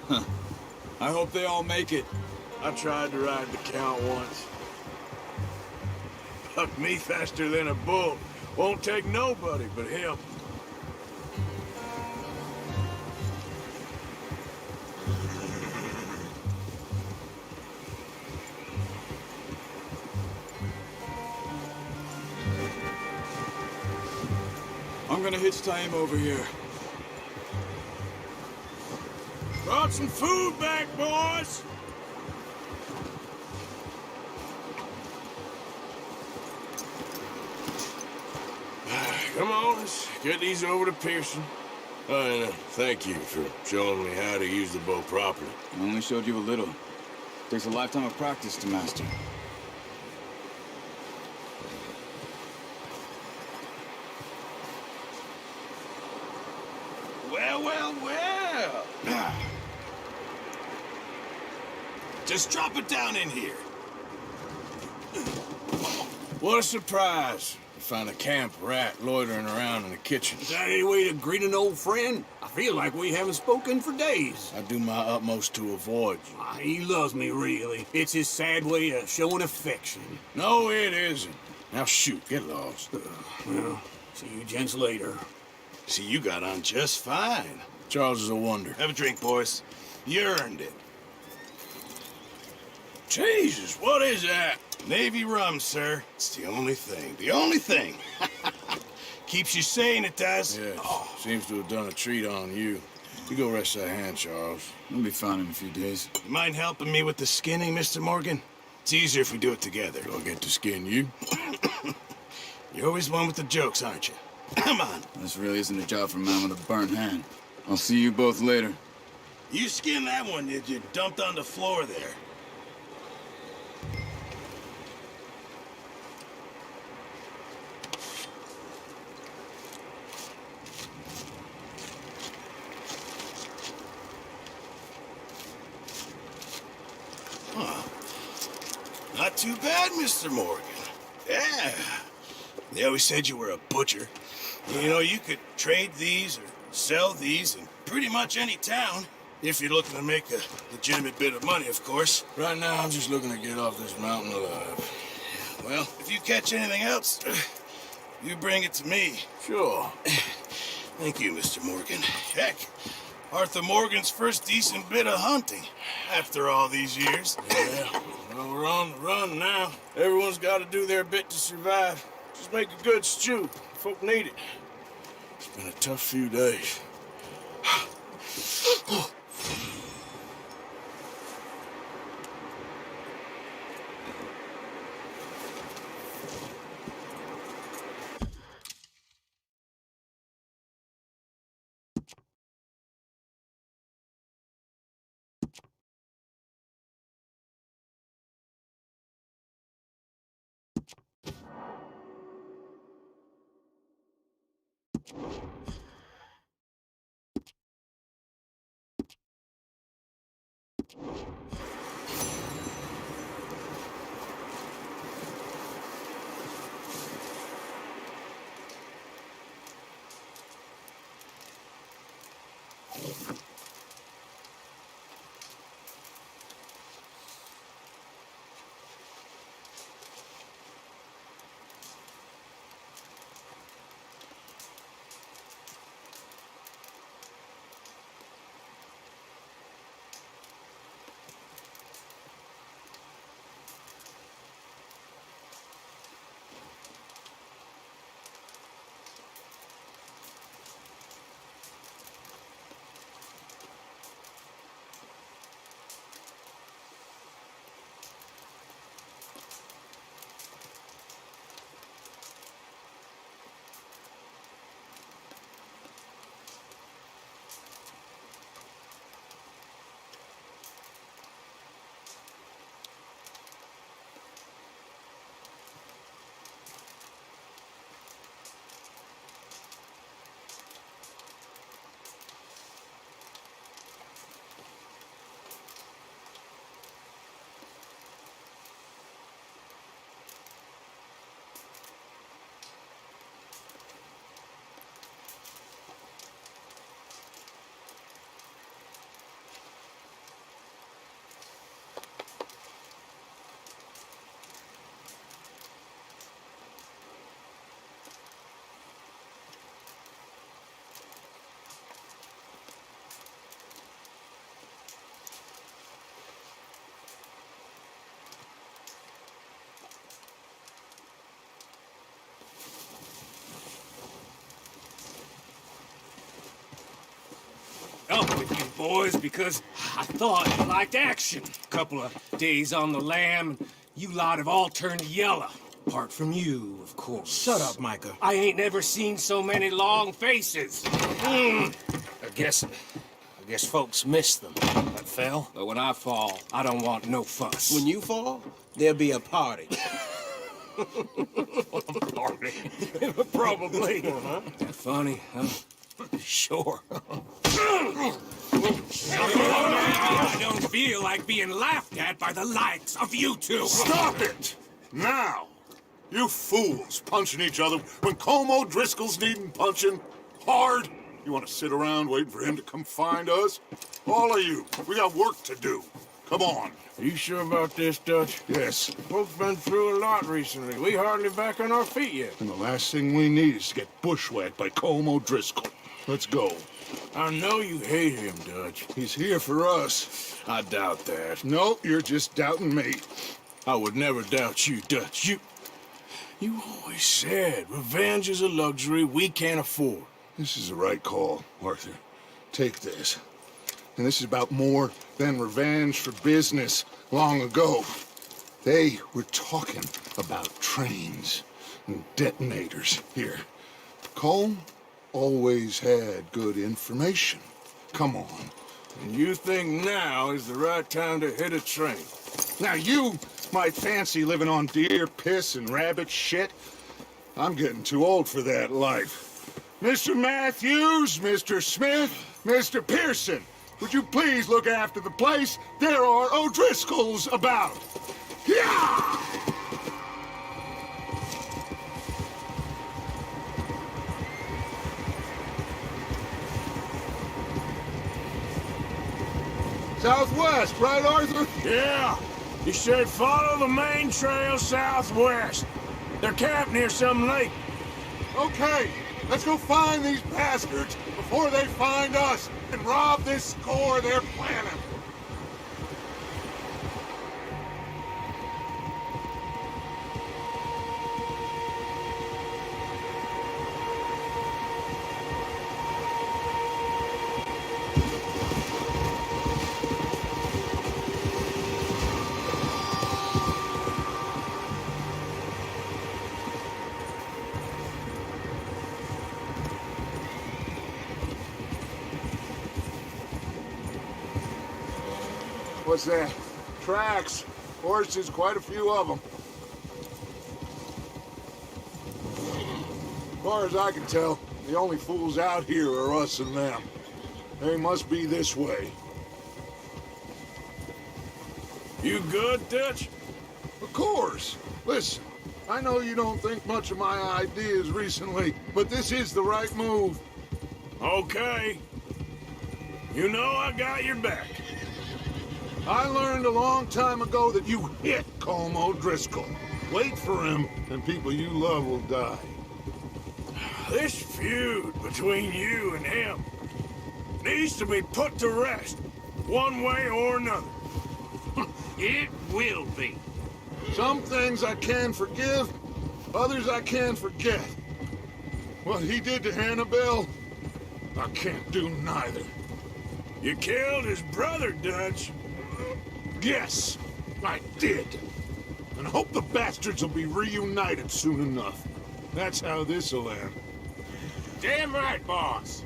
Huh. I hope they all make it. I tried to ride the Count once. Bucked me faster than a bull. Won't take nobody but him. I'm gonna hitch Taima over here. Brought some food back, boys! Come on, let's get these over to Pearson. And thank you for showing me how to use the bow properly. I only showed you a little. Takes a lifetime of practice to master. Well, well, well. Just drop it down in here. What a surprise. to find a camp rat loitering around in the kitchen. Is that any way to greet an old friend? I feel like we haven't spoken for days. I do my utmost to avoid you. He loves me, really. It's his sad way of showing affection. No, it isn't. Now shoot, get lost. Well, see you gents later. See, you got on just fine. Charles is a wonder. Have a drink, boys. You earned it. Jesus, what is that? Navy rum, sir. It's the only thing. The only thing. Keeps you sane, it does. Yes. Seems to have done a treat on you. You go rest that hand, Charles. We'll be fine in a few days. You mind helping me with the skinning, Mr. Morgan? It's easier if we do it together. Do I get to skin you? You're always one with the jokes, aren't you? Come on. This really isn't a job for a man with a burnt hand. I'll see you both later. You skinned that one, did you? Dumped on the floor there. Not too bad, Mr. Morgan. Yeah. They always said you were a butcher. You know, you could trade these or sell these in pretty much any town. If you're looking to make a legitimate bit of money, of course. Right now, I'm just looking to get off this mountain alive. Well, if you catch anything else, you bring it to me. Sure. Thank you, Mr. Morgan. Heck, Arthur Morgan's first decent bit of hunting after all these years. Yeah. Well, we're on the run now. Everyone's got to do their bit to survive. Just make a good stew. Folk need it. It's been a tough few days. Up with you boys because I thought you liked action. Couple of days on the lam, and you lot have all turned yellow. Apart from you, of course. Shut up, Micah. I ain't never seen so many long faces. I guess folks miss them. That fell. But when I fall, I don't want no fuss. When you fall, there'll be a party. Party? Probably. That funny, huh? Sure. I don't feel like being laughed at by the likes of you two. Stop it! Now! You fools punching each other when Como Driscoll's needing punching hard. You want to sit around waiting for him to come find us? All of you, we got work to do. Come on. Are you sure about this, Dutch? Yes. Folks been through a lot recently. We hardly back on our feet yet. And the last thing we need is to get bushwhacked by Como Driscoll. Let's go. I know you hate him, Dutch. He's here for us. I doubt that. No, you're just doubting me. I would never doubt you, Dutch. You always said revenge is a luxury we can't afford. This is the right call, Arthur. Take this. And this is about more than revenge for business long ago. They were talking about trains and detonators here. Colm always had good information. Come on. And you think now is the right time to hit a train? Now you might fancy living on deer piss and rabbit shit. I'm getting too old for that life. Mr. Matthews, Mr. Smith, Mr. Pearson, would you please look after the place? There are O'Driscolls about. Yeah! Southwest, right, Arthur? Yeah. You should follow the main trail southwest. They're camped near some lake. Okay, let's go find these bastards before they find us and rob this score they're planning. What's that? Tracks. Horses, quite a few of them. As far as I can tell, the only fools out here are us and them. They must be this way. You good, Dutch? Of course. Listen, I know you don't think much of my ideas recently, but this is the right move. Okay. You know I got your back. I learned a long time ago that you hit Colm O'Driscoll. Wait for him, and people you love will die. This feud between you and him needs to be put to rest, one way or another. It will be. Some things I can forgive, others I can forget. What he did to Annabelle, I can't do neither. You killed his brother, Dutch. Yes, I did. And I hope the bastards will be reunited soon enough. That's how this'll end. Damn right, boss.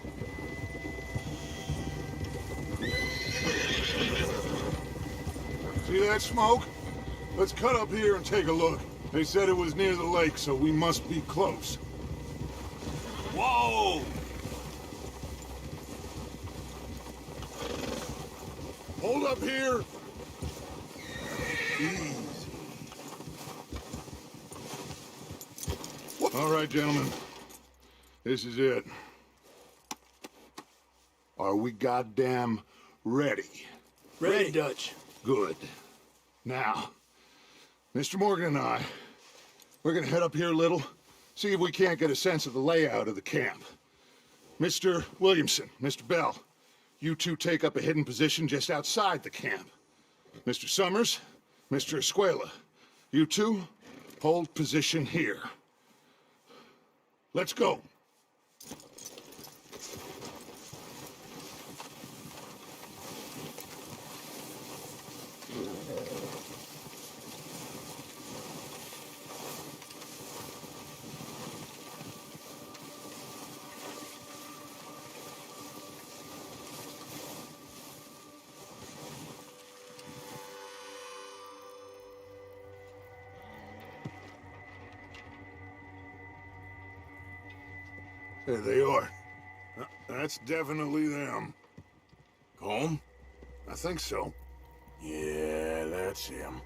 See that smoke? Let's cut up here and take a look. They said it was near the lake, so we must be close. Whoa! Hold up here. Easy. All right, gentlemen. This is it. Are we goddamn ready? Ready, Dutch. Good. Now, Mr. Morgan and I, we're gonna head up here a little, see if we can't get a sense of the layout of the camp. Mr. Williamson, Mr. Bell, you two take up a hidden position just outside the camp. Mr. Summers, Mr. Escuela, you two hold position here. Let's go. There they are. That's definitely them. Colm? I think so. Yeah, that's him.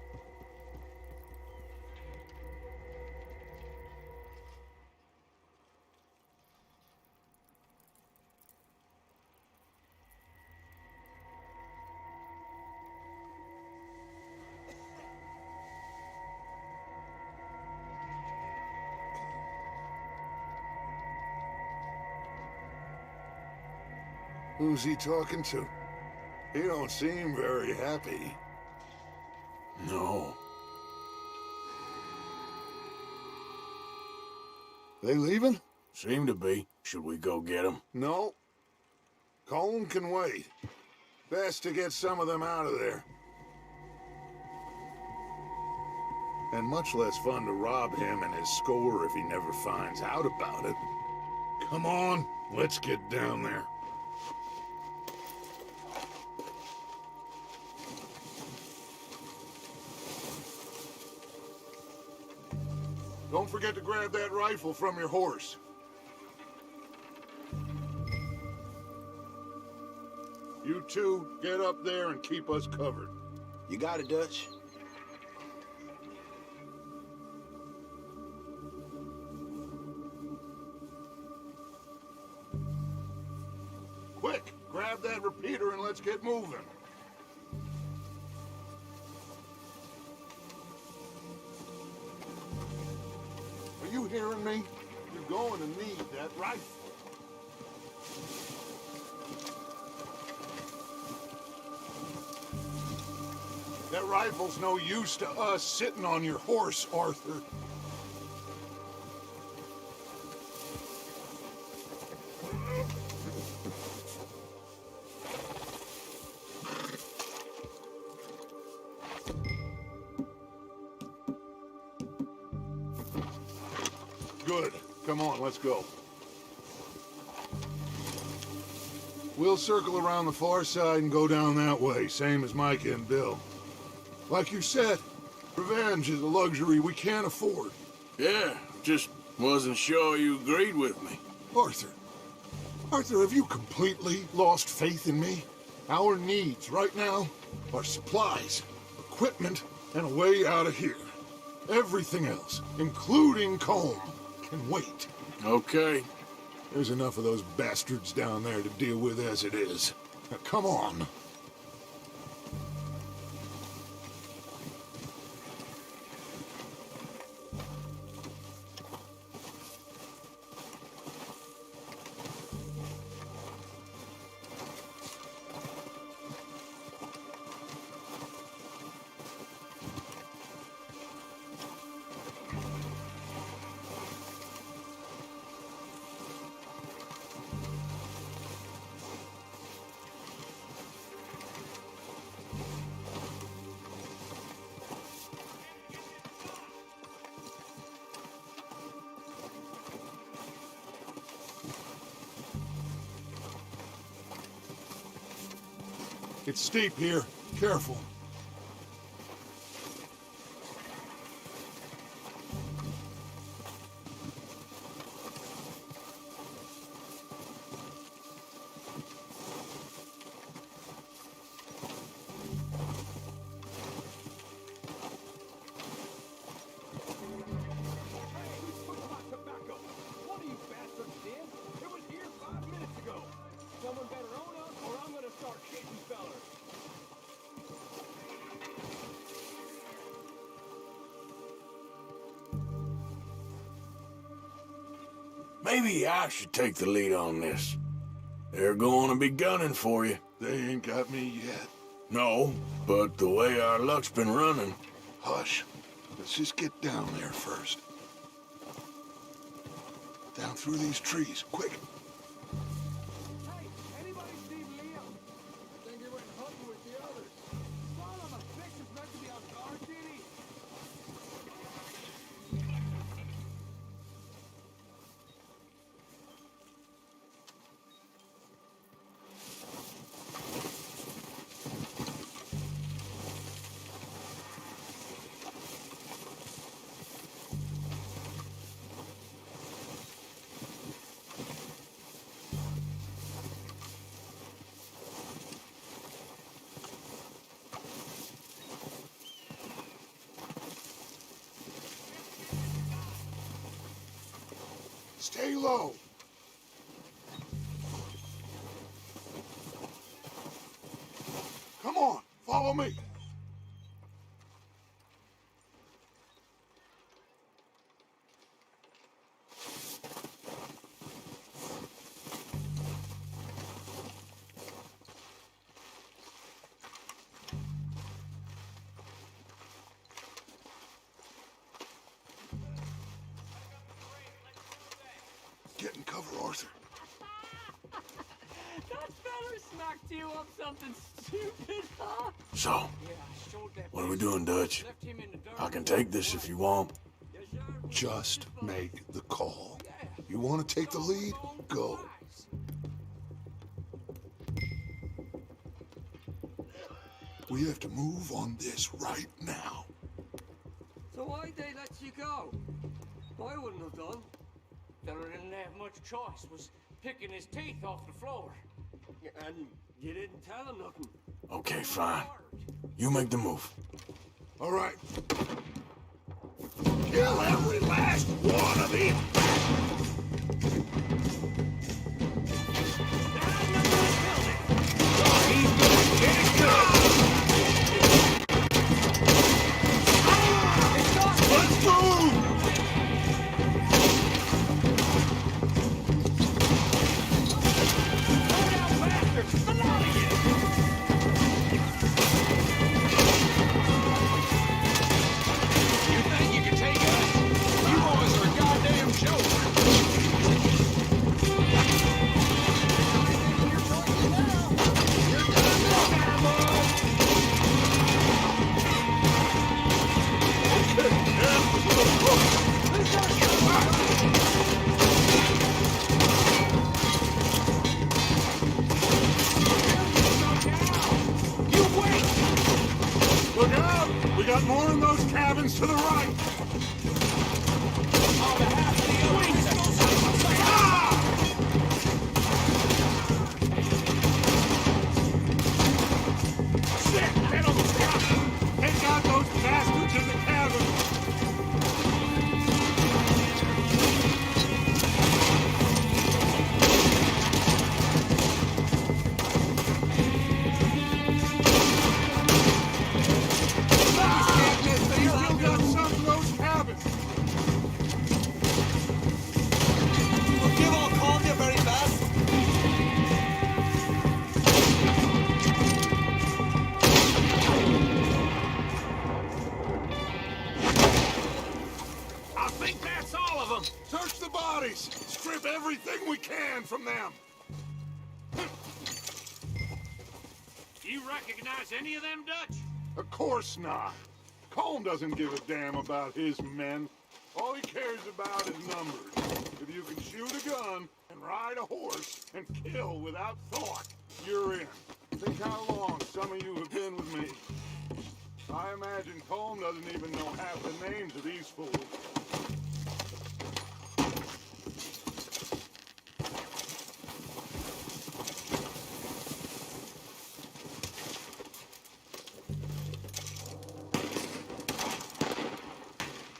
Who's he talking to? He don't seem very happy. No. They leaving? Seem to be. Should we go get them? No. Colm can wait. Best to get some of them out of there. And much less fun to rob him and his score if he never finds out about it. Come on, let's get down there. Don't forget to grab that rifle from your horse. You two, get up there and keep us covered. You got it, Dutch. Quick, grab that repeater and let's get moving. Are you hearing me? You're going to need that rifle. That rifle's no use to us sitting on your horse, Arthur. Good. Come on, let's go. We'll circle around the far side and go down that way, same as Micah and Bill. Like you said, revenge is a luxury we can't afford. Yeah, just wasn't sure you agreed with me. Arthur. Arthur, have you completely lost faith in me? Our needs right now are supplies, equipment, and a way out of here. Everything else, including Colm, can wait. Okay. There's enough of those bastards down there to deal with as it is. Now, come on. It's steep here. Careful. Maybe I should take the lead on this. They're going to be gunning for you. They ain't got me yet. No, but the way our luck's been running... Hush. Let's just get down there first. Down through these trees, quick. Hey, anybody see Liam? I think he went hunting with the others. Son of a bitch is meant to be on guard duty. Stay low. Come on, follow me. Get in cover, Arthur. That fella smacked you up something stupid, huh? So, what are we doing, Dutch? I can take this if you want. Just make the call. You want to take the lead? Go. We have to move on this right now. So why'd they let you go? I wouldn't have done. Fella didn't have much choice, was picking his teeth off the floor. And you didn't tell him nothing. Okay, fine. You make the move. All right. Kill every last one of these! Let's move! You think you can take us? You boys are a goddamn joke. Look out! We got more in those cabins to the right! Shit! They don't stop! Take out those bastards in the cabin! They still got some in those cabins! We'll give all calm your very best. I think that's all of them! Search the bodies! Strip everything we can from them! You recognize any of them, Dutch? Of course not. Colm doesn't give a damn about his men. All he cares about is numbers. If you can shoot a gun and ride a horse and kill without thought, you're in. Think how long some of you have been with me. I imagine Colm doesn't even know half the names of these fools.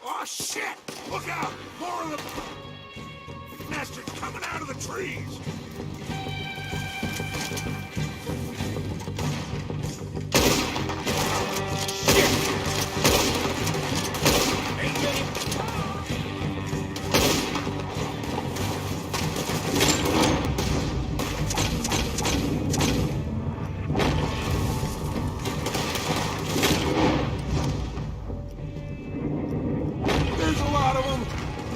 Oh, shit! Look out! More of the bastards coming out of the trees! There's a lot of them.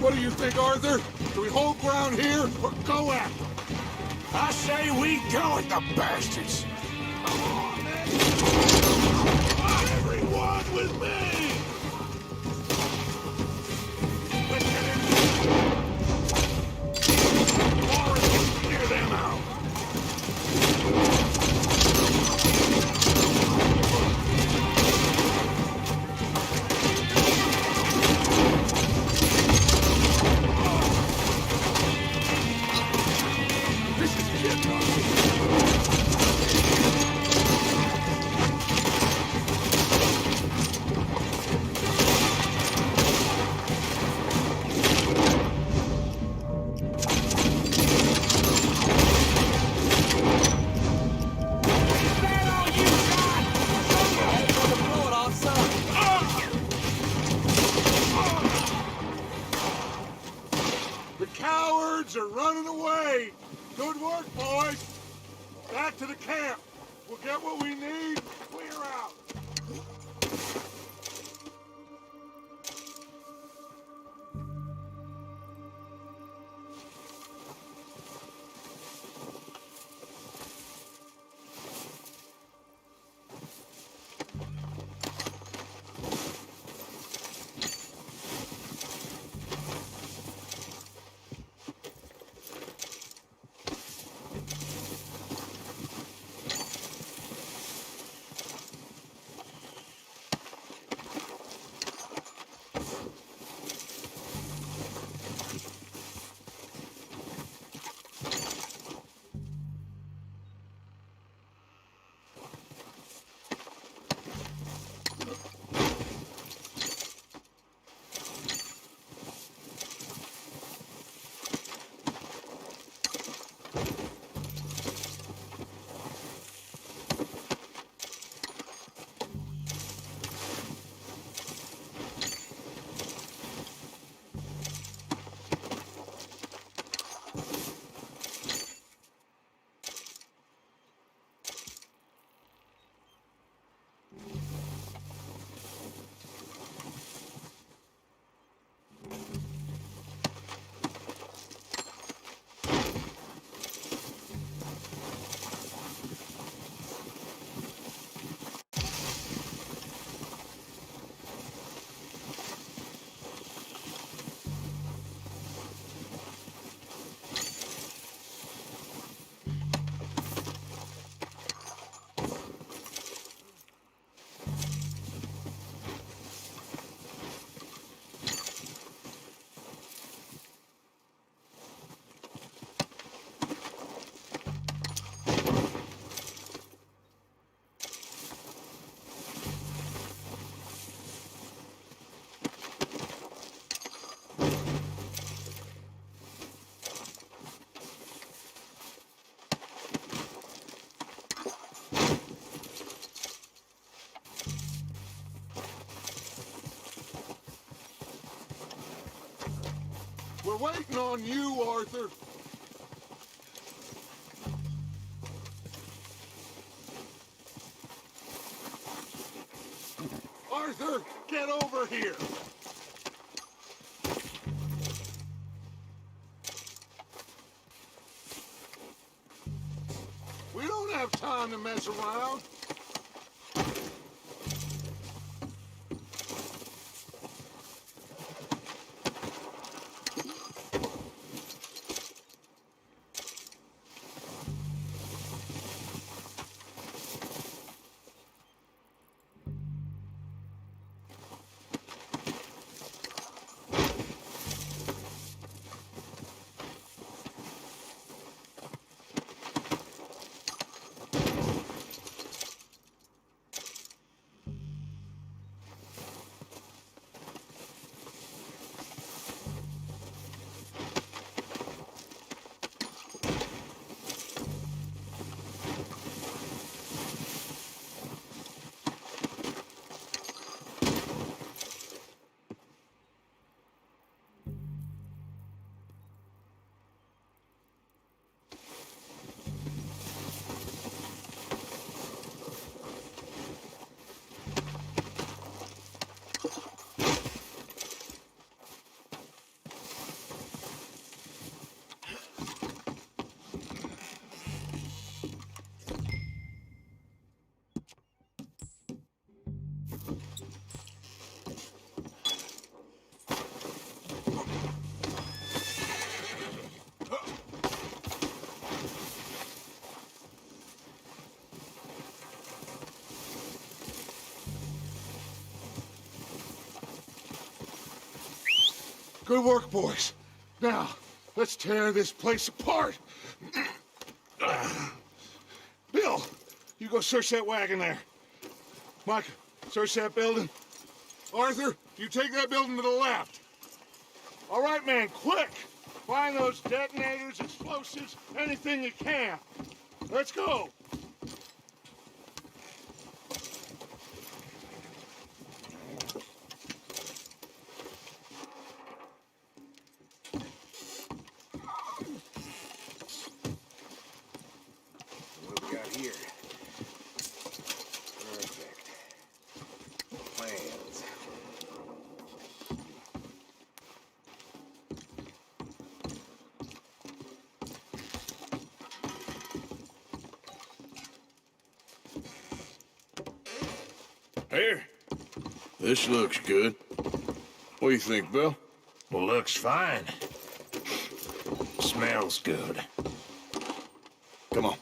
What do you think, Arthur? Do we hold ground here or go at them? I say we go at the bastards. Come on, man. Everyone with me. Let's get in. Forest, clear them out. This is getting The cowards are running away. Good work, boys. Back to the camp. We'll get what we need. Clear out. waiting on you, Arthur. Arthur, get over here. We don't have time to mess around. Good work, boys. Now, let's tear this place apart. Bill, you go search that wagon there. Mike, search that building. Arthur, you take that building to the left. All right, man, quick. Find those detonators, explosives, anything you can. Let's go. What do we got here? Perfect. Plans. Here. This looks good. What do you think, Bill? Well, looks fine. Smells good. Come on.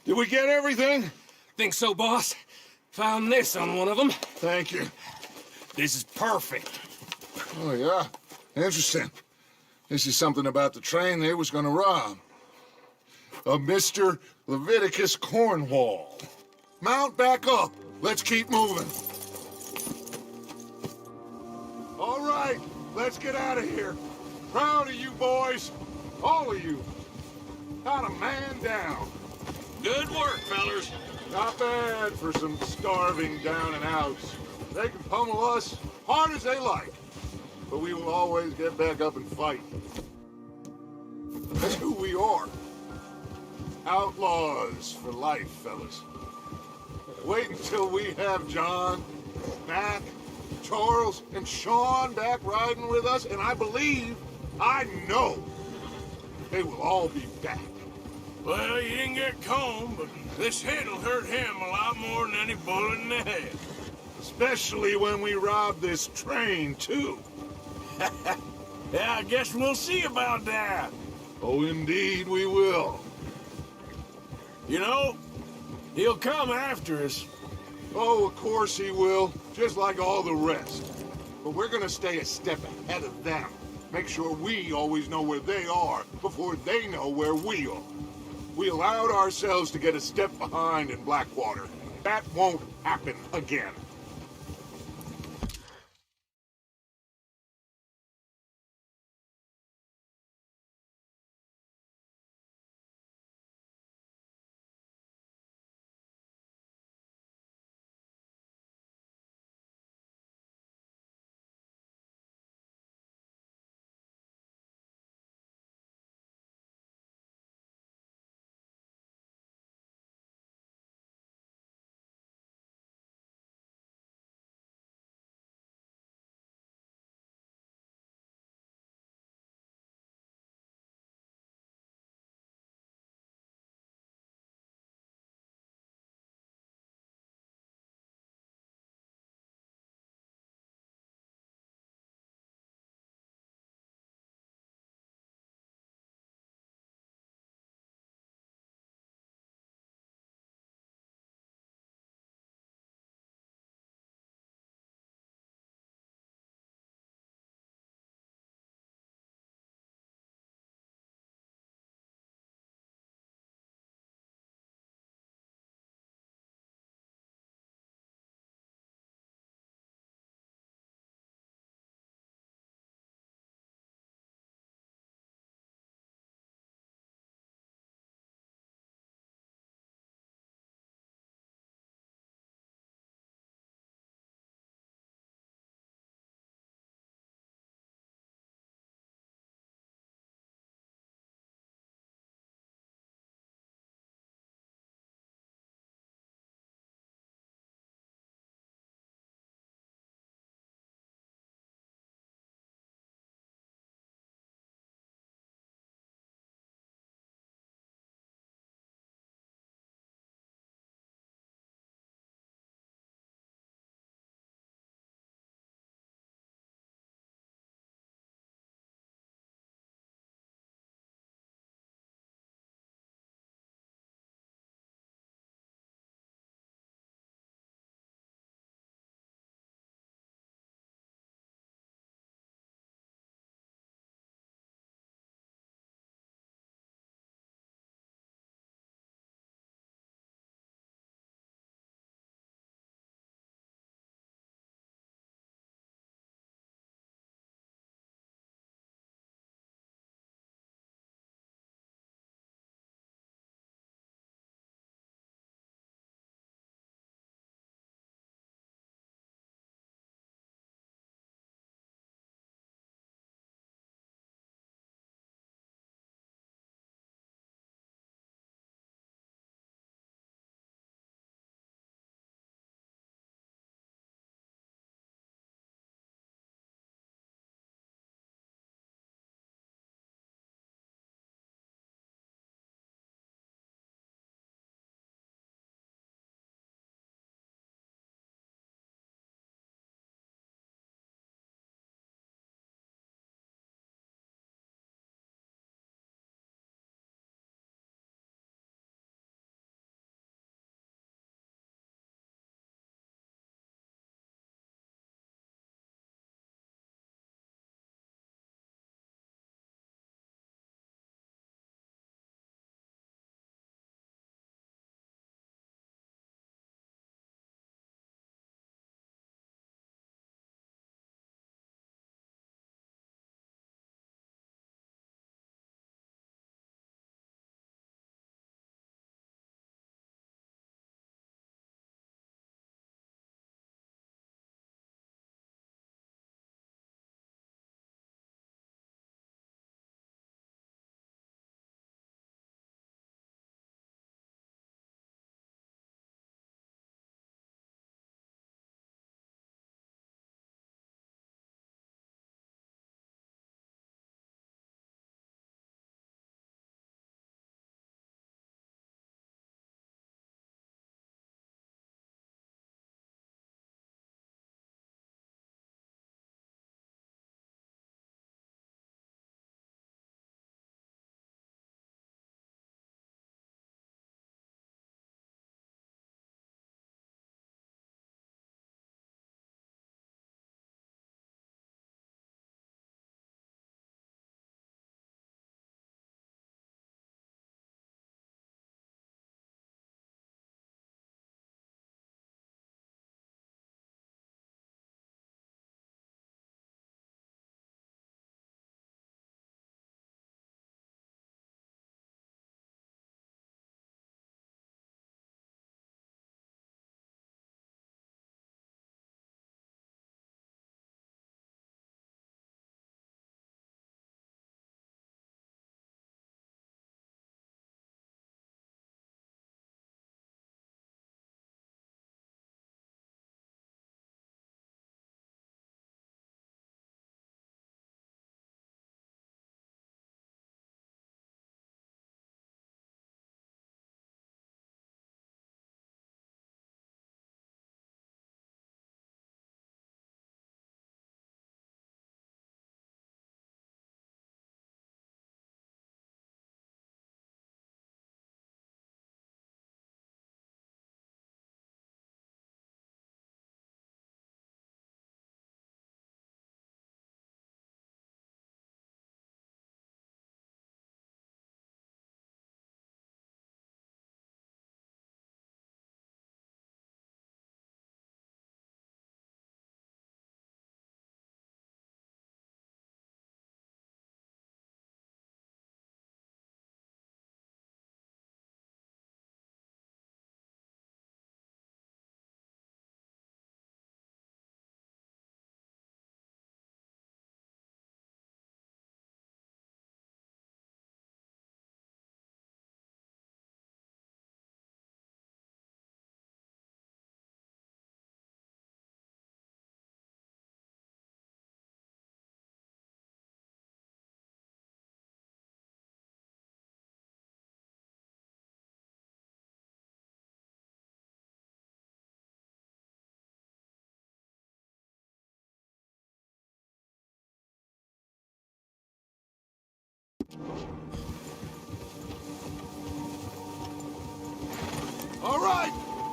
Did we get everything? Think so, boss. Found this on one of them. Thank you. This is perfect. Oh, yeah? Interesting. This is something about the train they was gonna rob. A Mr. Leviticus Cornwall. Mount back up. Let's keep moving. All right, let's get out of here. Proud of you boys. All of you. Got a man down. Good work, fellers. Not bad for some starving down and outs. They can pummel us hard as they like, but we will always get back up and fight. That's who we are. Outlaws for life, fellas. Wait until we have John, Mac, Charles, and Sean back riding with us, and I know, they will all be back. Well, you didn't get Combe, but this hit'll hurt him a lot more than any bullet in the head. Especially when we rob this train, too. Yeah, I guess we'll see about that. Oh, indeed we will. You know, he'll come after us. Oh, of course he will, just like all the rest. But we're gonna stay a step ahead of them. Make sure we always know where they are before they know where we are. We allowed ourselves to get a step behind in Blackwater. That won't happen again.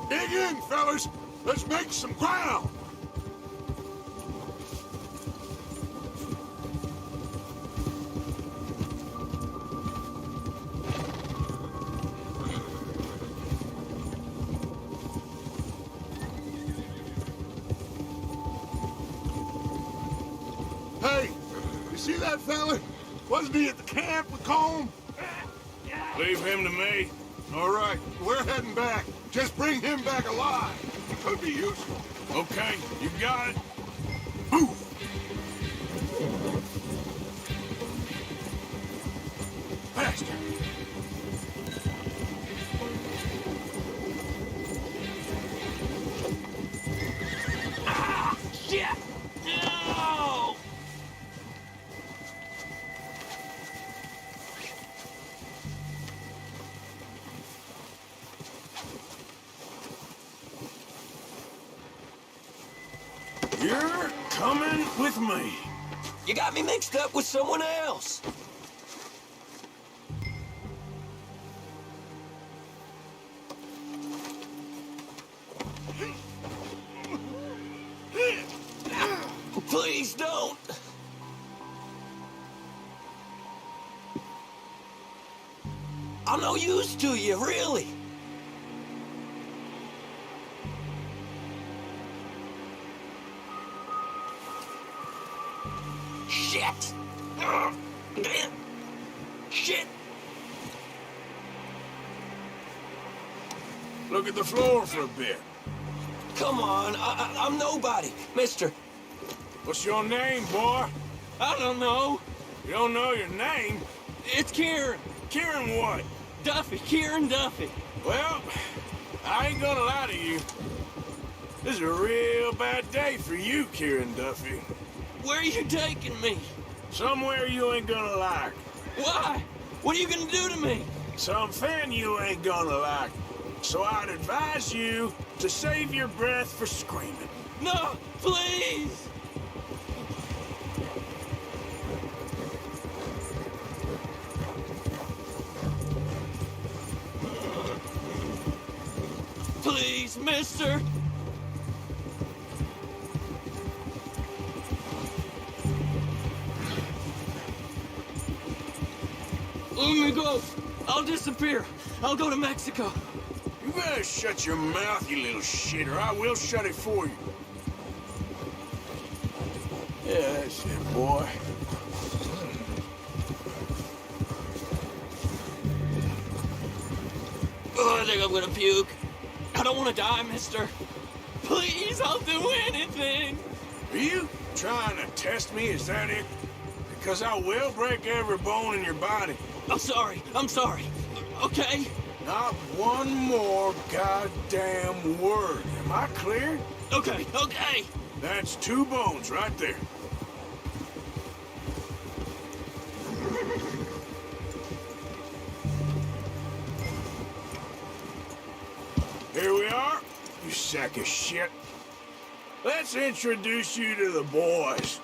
Dig in, fellas. Let's make some ground. Hey, you see that fella? Wasn't he at the camp with Colm? Leave him to me. All right, we're heading back. Just bring him back alive. He could be useful. Okay, you got it. Move! Faster. Ah! Shit! No! You're coming with me. You got me mixed up with someone else. Please don't. I'm no use to you, really. Shit! Shit! Look at the floor for a bit. Come on, I'm nobody, mister. What's your name, boy? I don't know. You don't know your name? It's Kieran. Kieran what? Duffy, Kieran Duffy. Well, I ain't gonna lie to you. This is a real bad day for you, Kieran Duffy. Where are you taking me? Somewhere you ain't gonna like. Why? What are you gonna do to me? Something you ain't gonna like. So I'd advise you to save your breath for screaming. No, please! Please, mister! Let me go. I'll disappear. I'll go to Mexico. You better shut your mouth, you little shit, or I will shut it for you. Yeah, that's it, boy. Oh, I think I'm gonna puke. I don't want to die, mister. Please, I'll do anything. Are you trying to test me? Is that it? Because I will break every bone in your body. I'm sorry. I'm sorry. Okay? Not one more goddamn word. Am I clear? Okay, okay. That's 2 bones right there. Here we are, you sack of shit. Let's introduce you to the boys.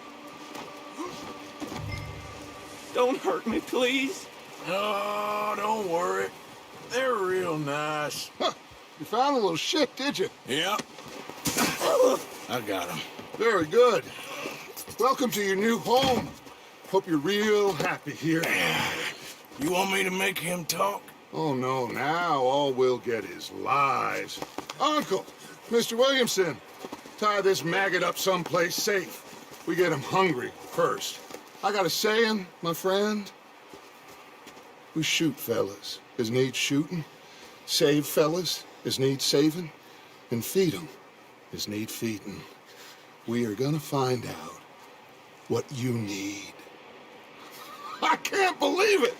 Don't hurt me, please. No, don't worry. They're real nice. Huh. You found a little shit, did you? Yep. I got him. Very good. Welcome to your new home. Hope you're real happy here. You want me to make him talk? Oh, no. Now all we'll get is lies. Uncle, Mr. Williamson, tie this maggot up someplace safe. We get him hungry first. I got a saying, my friend. We shoot fellas as need shooting, save fellas as need saving, and feed 'em as need feeding. We are gonna find out what you need. I can't believe it!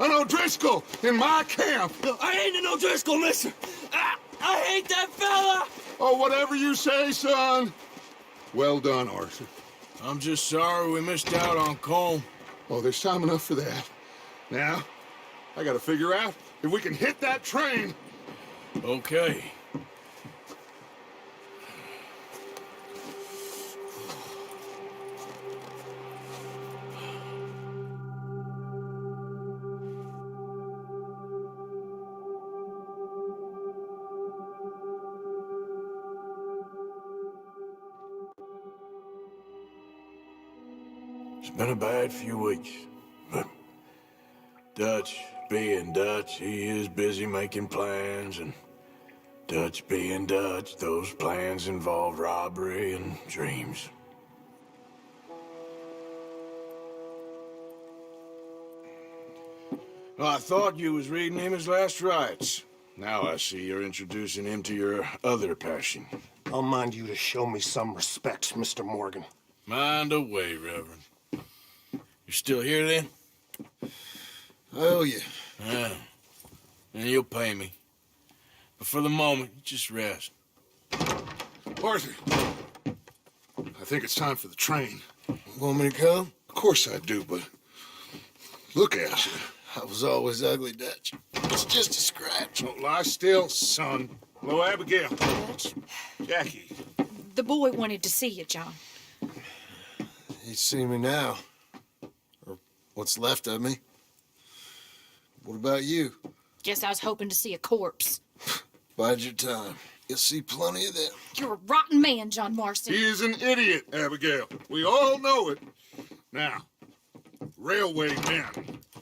An O'Driscoll in my camp! I ain't an O'Driscoll, mister! I hate that fella! Oh, whatever you say, son. Well done, Arthur. I'm just sorry we missed out on Colm. Oh, there's time enough for that. Now, I gotta figure out if we can hit that train. Okay. It's been a bad few weeks, but Dutch being Dutch, he is busy making plans, and Dutch being Dutch, those plans involve robbery and dreams. Well, I thought you was reading him his last rites. Now I see you're introducing him to your other passion. I'll mind you to show me some respect, Mr. Morgan. Mind away, Reverend. You still here, then? I owe you. Yeah. And you'll pay me. But for the moment, just rest. Arthur, I think it's time for the train. Want me to come? Of course I do, but look at you. I was always ugly, Dutch. It's just a scratch. Don't lie still, son. Hello, Abigail. Jackie. The boy wanted to see you, John. He's seen me now. Or what's left of me. What about you? Guess I was hoping to see a corpse. Bide your time. You'll see plenty of them. You're a rotten man, John Marston. He is an idiot, Abigail. We all know it. Now, railway men.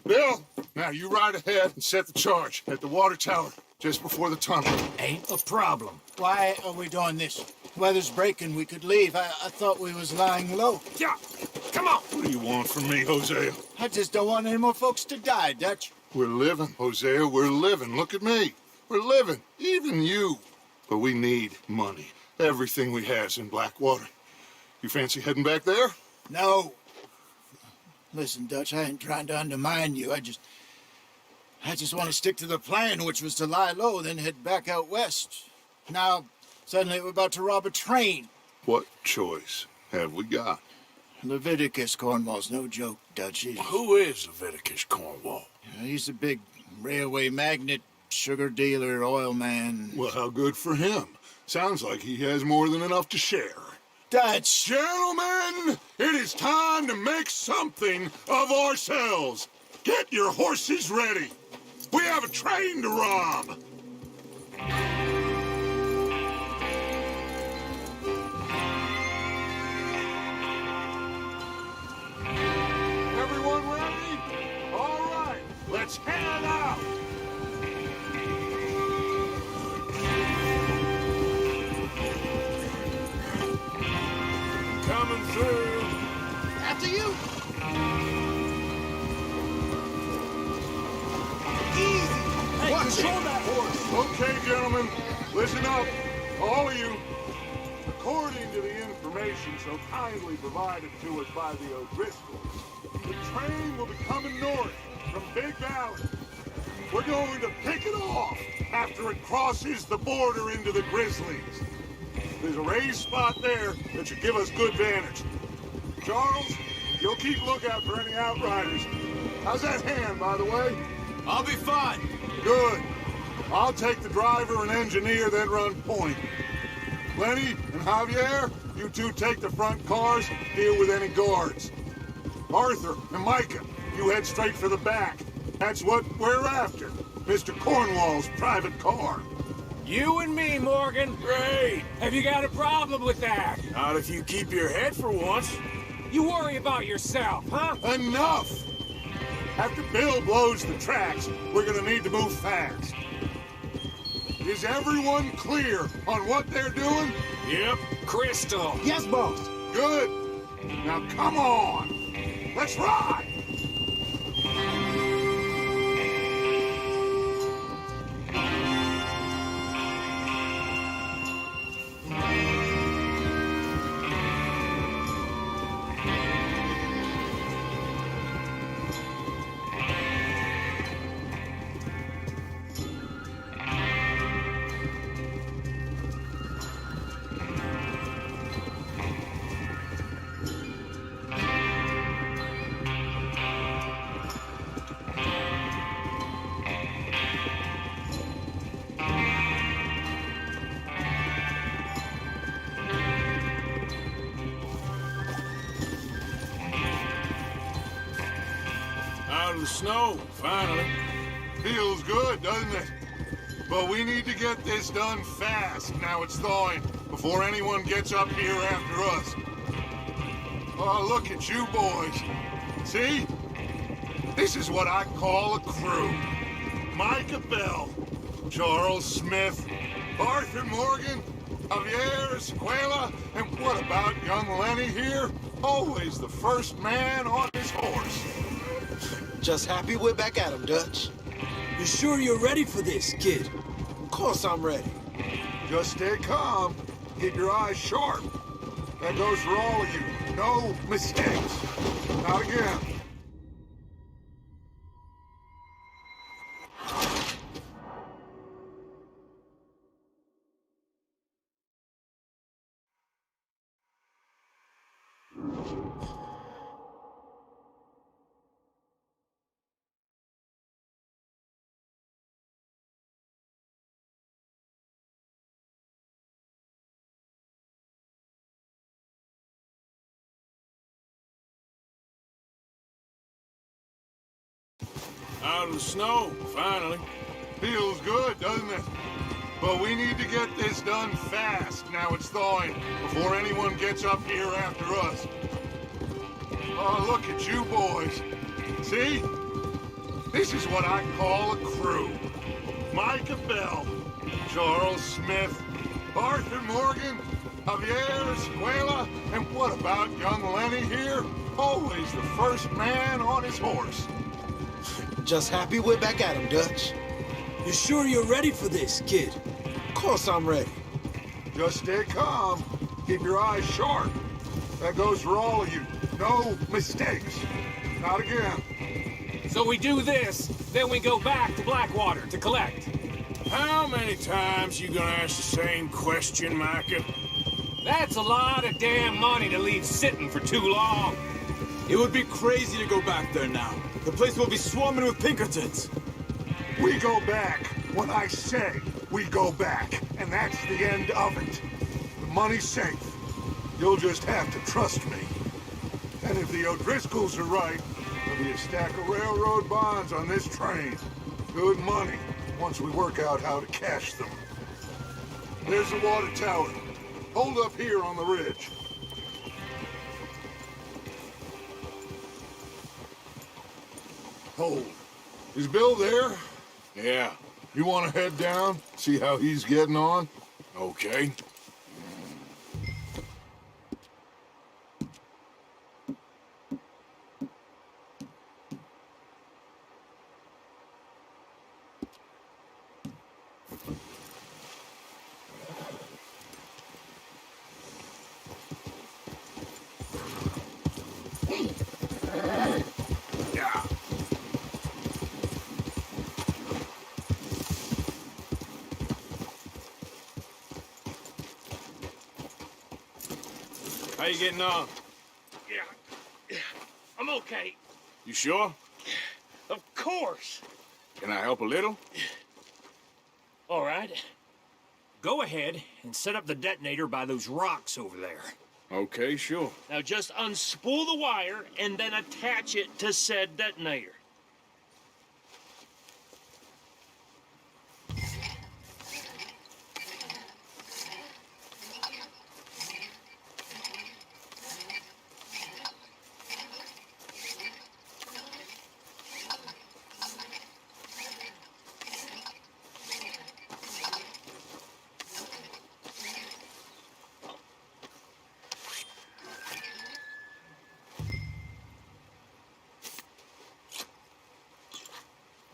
Bill, now you ride ahead and set the charge at the water tower just before the tunnel. Ain't a problem. Why are we doing this? Weather's breaking, we could leave. I thought we was lying low. Yeah, come on. What do you want from me, Hosea? I just don't want any more folks to die, Dutch. We're living, Hosea, we're living. Look at me. We're living, even you. But we need money. Everything we has in Blackwater. You fancy heading back there? No. Listen, Dutch, I ain't trying to undermine you. I just want to stick to the plan, which was to lie low, then head back out west. Now, suddenly we're about to rob a train. What choice have we got? Leviticus Cornwall's no joke, Dutch. Who is Leviticus Cornwall? He's a big railway magnate, sugar dealer, oil man. Well, how good for him. Sounds like he has more than enough to share. Dutch! Gentlemen, it is time to make something of ourselves. Get your horses ready. We have a train to rob. Everyone ready? All right, let's head out. Coming through. After you. Easy. Watch that horse. Okay, gentlemen, listen up. All of you. According to the information so kindly provided to us by the O'Driscolls, the train will be coming north from Big Valley. We're going to pick it off after it crosses the border into the Grizzlies. There's a raised spot there that should give us good vantage. Charles, you'll keep lookout for any outriders. How's that hand, by the way? I'll be fine. Good. I'll take the driver and engineer, then run point. Lenny and Javier, you two take the front cars, deal with any guards. Arthur and Micah, you head straight for the back. That's what we're after. Mr. Cornwall's private car. You and me, Morgan. Great. Have you got a problem with that? Not if you keep your head for once. You worry about yourself, huh? Enough! After Bill blows the tracks, we're gonna need to move fast. Is everyone clear on what they're doing? Yep. Crystal. Yes, boss. Good. Now come on. Let's ride! Out of the snow, finally. Feels good, doesn't it? But we need to get this done fast. Now it's thawing, before anyone gets up here after us. Oh, look at you boys. See? This is what I call a crew. Micah Bell, Charles Smith, Arthur Morgan, Javier Escuela, and what about young Lenny here? Always the first man on his horse. Just happy we're back at him, Dutch. You sure you're ready for this, kid? Of course I'm ready. Just stay calm. Keep your eyes sharp. That goes for all of you. No mistakes. Not again. Out of the snow, finally. Feels good, doesn't it? But we need to get this done fast. Now it's thawing, before anyone gets up here after us. Oh, look at you boys. See? This is what I call a crew. Micah Bell, Charles Smith, Arthur Morgan, Javier Escuela, and what about young Lenny here? Always the first man on his horse. Just happy we're back at him, Dutch. You sure you're ready for this, kid? Of course I'm ready. Just stay calm. Keep your eyes sharp. That goes for all of you. No mistakes. Not again. So we do this, then we go back to Blackwater to collect. How many times you gonna ask the same question, Micah? That's a lot of damn money to leave sitting for too long. It would be crazy to go back there now. The place will be swarming with Pinkertons. We go back when I say we go back, and that's the end of it. The money's safe. You'll just have to trust me. And if the O'Driscolls are right, there'll be a stack of railroad bonds on this train. Good money, once we work out how to cash them. There's the water tower. Hold up here on the ridge. Hold. Is Bill there? Yeah. You want to head down, see how he's getting on? Okay. How you getting on? Yeah, I'm okay. You sure? Of course. Can I help a little? All right. Go ahead and set up the detonator by those rocks over there. Okay, sure. Now just unspool the wire and then attach it to said detonator.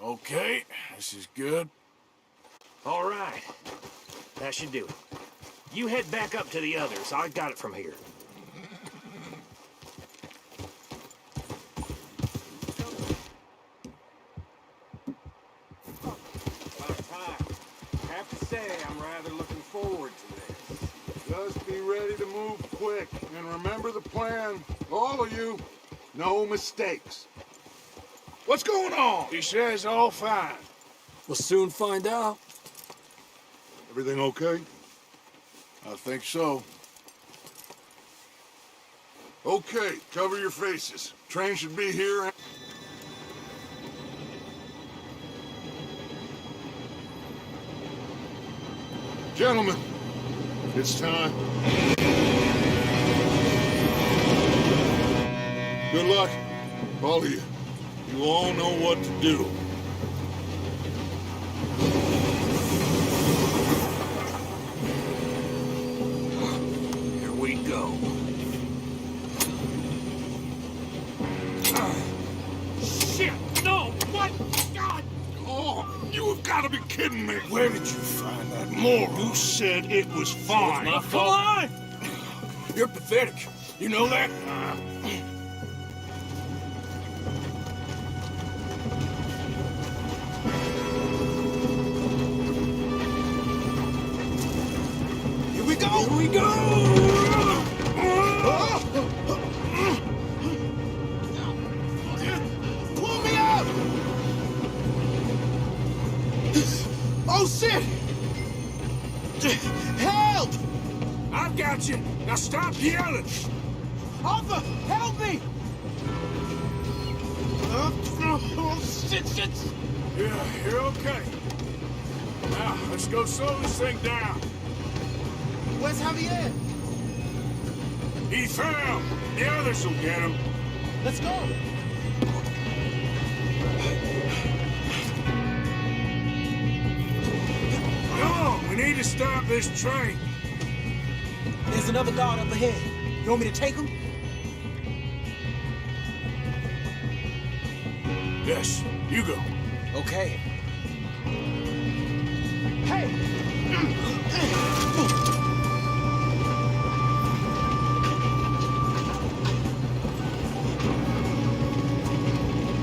Okay, this is good. All right. That should do it. You head back up to the others. I got it from here. About time. I have to say, I'm rather looking forward to this. Just be ready to move quick. And remember the plan. All of you, no mistakes. What's going on? He says all fine. We'll soon find out. Everything okay? I think so. Okay, cover your faces. Train should be here. Gentlemen, it's time. Good luck, all of you. You all know what to do. Here we go. Shit! No! What? God! Oh, you have got to be kidding me! Where did you find that moron? You said it was fine. It's my fault. You're pathetic. You know that? Here we go! Here we go! Pull me out! Oh, shit! Help! I've got you. Now stop yelling. Arthur, help me! Oh, shit! Yeah, you're okay. Now, let's go slow this thing down. Where's Javier? He fell. The others will get him. Let's go! Come on, we need to stop this train. There's another guard up ahead. You want me to take him? Yes, you go. Okay. Hey!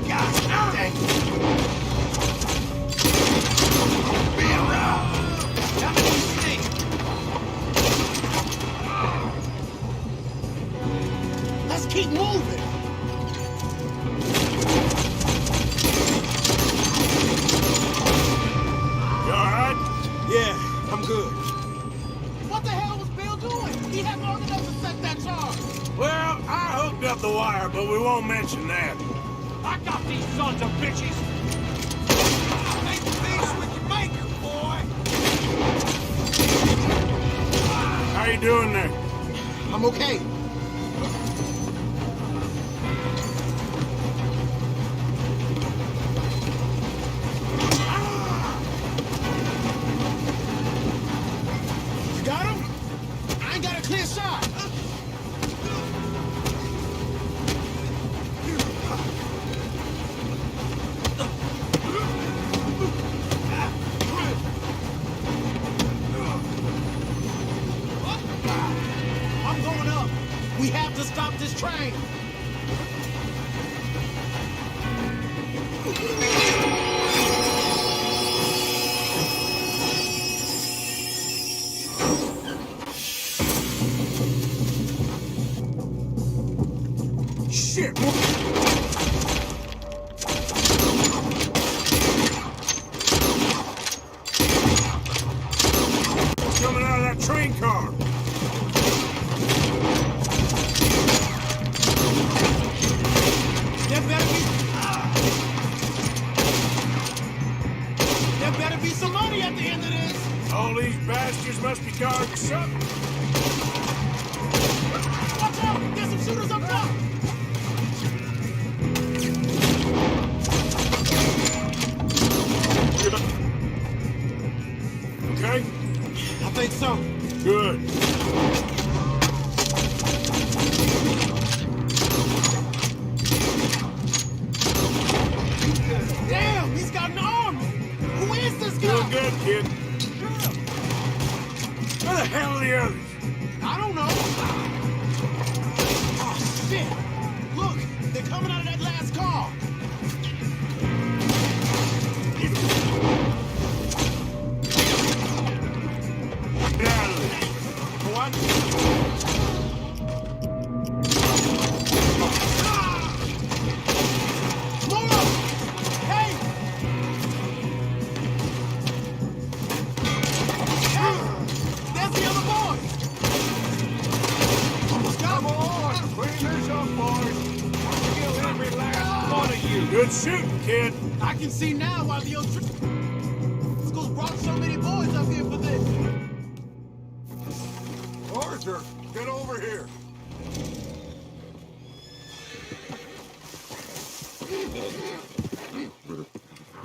God dang it! Be around! How many stink? Let's keep moving! You alright? Yeah, I'm good. What the hell was Bill doing? He had long enough to set that charge. Well, I hooked up the wire, but we won't mention that. I got these sons of bitches. Make peace with your maker, boy. How you doing there? I'm okay. You got him? I ain't got a clear shot. I'm going up. We have to stop this train. Shit! Coming out of that train car. There better be some money at the end of this. All these bastards must be guarding something. Watch out! There's some shooters up top. Okay? I think so. Good. Damn, he's got an army. Who is this guy? Doing good, kid. Where the hell are the others? I don't know. Oh, shit. Look, they're coming out of that last car. Get out of there. What? Moro! Hey! There's the other boy! Almost got him! Clean this up, boys. Kill every last one of you. Good shooting, kid. I can see now why the O'Driscolls brought so many boys up here for this. Arthur, get over here.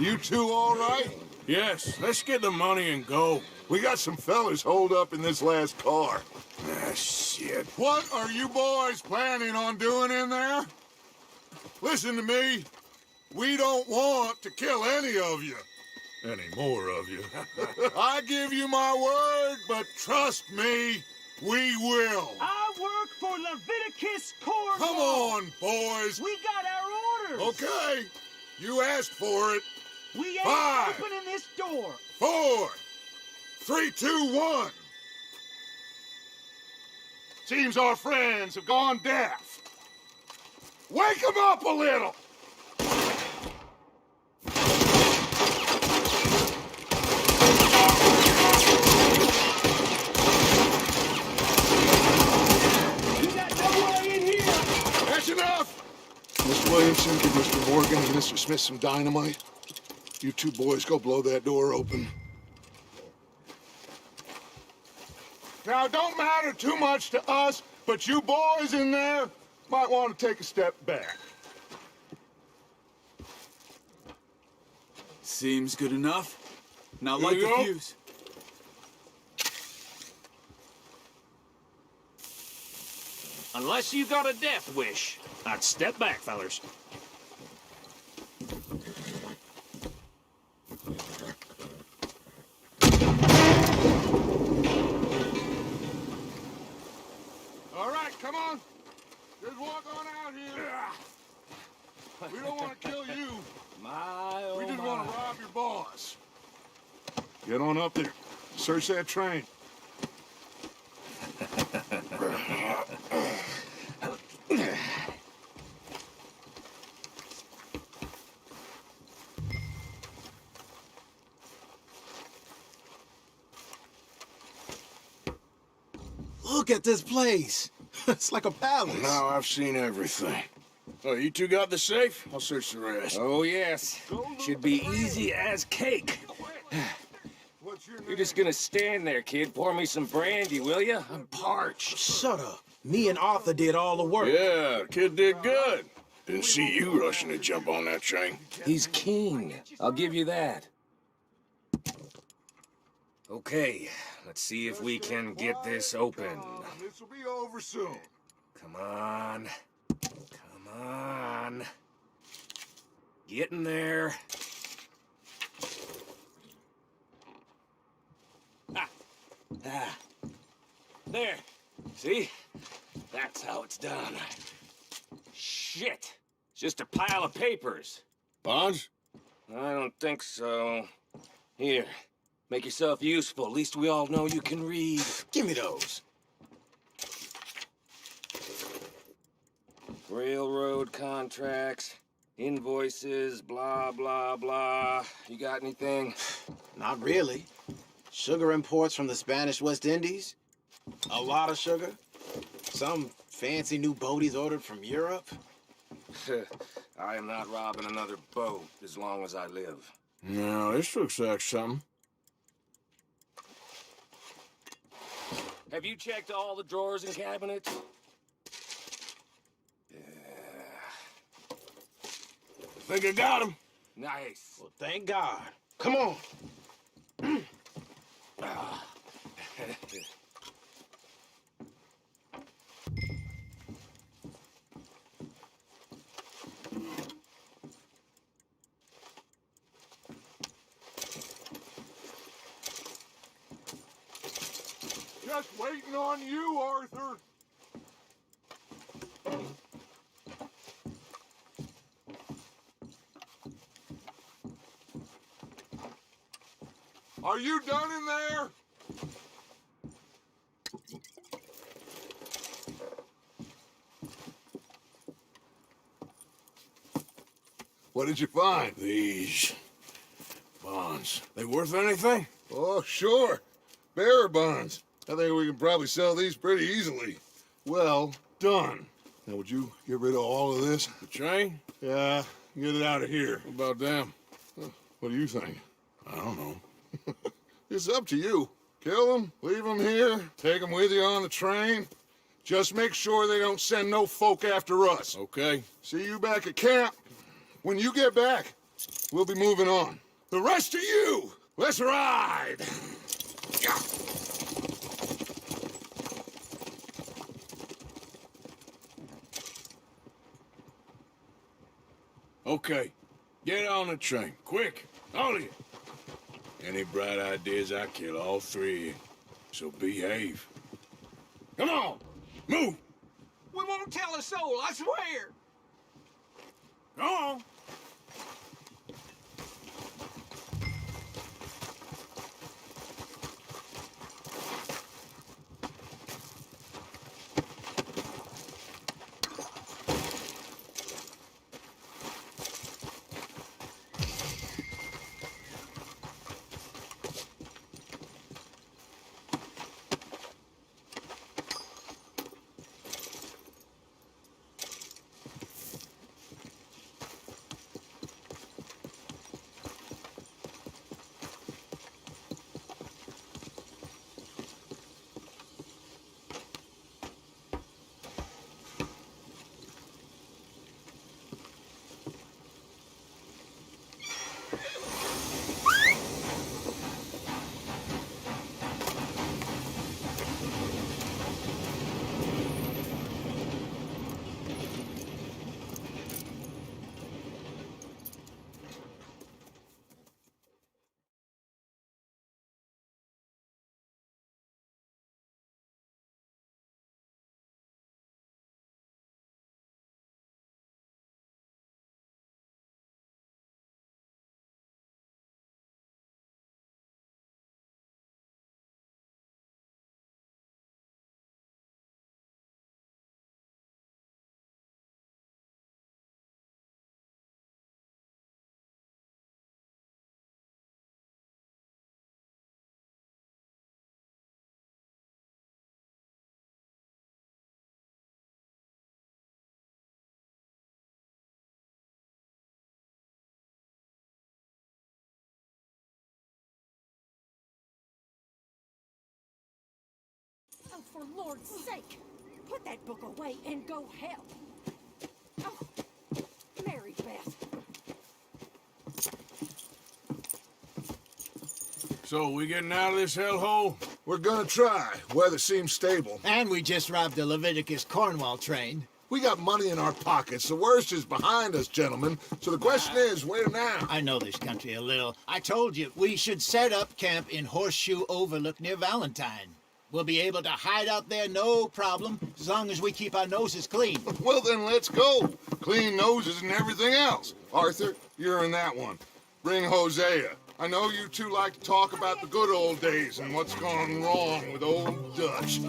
You two all right? Yes, let's get the money and go. We got some fellas holed up in this last car. Ah, shit. What are you boys planning on doing in there? Listen to me. We don't want to kill any of you. Any more of you. I give you my word, but trust me, we will. I work for Leviticus Corps. Come on, boys. We got our orders. Okay. You asked for it. We ain't 5, opening this door. 4, 3, 2, 1. Seems our friends have gone deaf. Wake them up a little. That's enough! Mr. Williamson, give Mr. Morgan and Mr. Smith some dynamite. You two boys go blow that door open. Now, it don't matter too much to us, but you boys in there might want to take a step back. Seems good enough. Now Here light you the go. fuse. Unless you got a death wish, I'd step back, fellers. All right, come on. Just walk on out here. We don't want to kill you. We just want to rob your boss. Get on up there. Search that train. Look at this place. It's like a palace. Now I've seen everything. Oh, you two got the safe? I'll search the rest. Oh, yes. Should be easy as cake. You're just gonna stand there, kid. Pour me some brandy, will you? I'm parched. Shut up. Me and Arthur did all the work. Yeah, the kid did good. Didn't see you rushing to jump on that train. He's king. I'll give you that. Okay, let's see if we can get this open. This will be over soon. Come on. Come on. Get in there. Ah. There. See? That's how it's done. Shit. It's just a pile of papers. Bonds? I don't think so. Here. Make yourself useful. At least we all know you can read. Give me those. Railroad contracts, invoices, blah, blah, blah. You got anything? Not really. Sugar imports from the Spanish West Indies. A lot of sugar. Some fancy new boat he's ordered from Europe. I am not robbing another boat as long as I live. No, this looks like something. Have you checked all the drawers and cabinets? Think I got him. Nice. Well, thank God. Come on. Just waiting on you, Arthur. Are you done in there? What did you find? These bonds. They worth anything? Oh, sure. Bearer bonds. I think we can probably sell these pretty easily. Well done. Now, would you get rid of all of this? The train? Yeah, get it out of here. What about them? What do you think? I don't know. It's up to you. Kill them, leave them here, take them with you on the train. Just make sure they don't send no folk after us. Okay. See you back at camp. When you get back, We'll be moving on. The rest of you, let's ride! Yeah. Okay, get on the train, quick, all of you. Any bright ideas, I kill all three of you. So behave. Come on, move! We won't tell a soul, I swear! Go on! Oh, for Lord's sake, put that book away and go help. Oh, Mary Beth. So, we getting out of this hellhole? We're gonna try. Weather seems stable. And we just robbed the Leviticus Cornwall train. We got money in our pockets. The worst is behind us, gentlemen. So the question is, where now? I know this country a little. I told you, we should set up camp in Horseshoe Overlook near Valentine. We'll be able to hide out there, no problem, as long as we keep our noses clean. Well, then let's go. Clean noses and everything else. Arthur, you're in that one. Bring Hosea. I know you two like to talk about the good old days and what's gone wrong with old Dutch.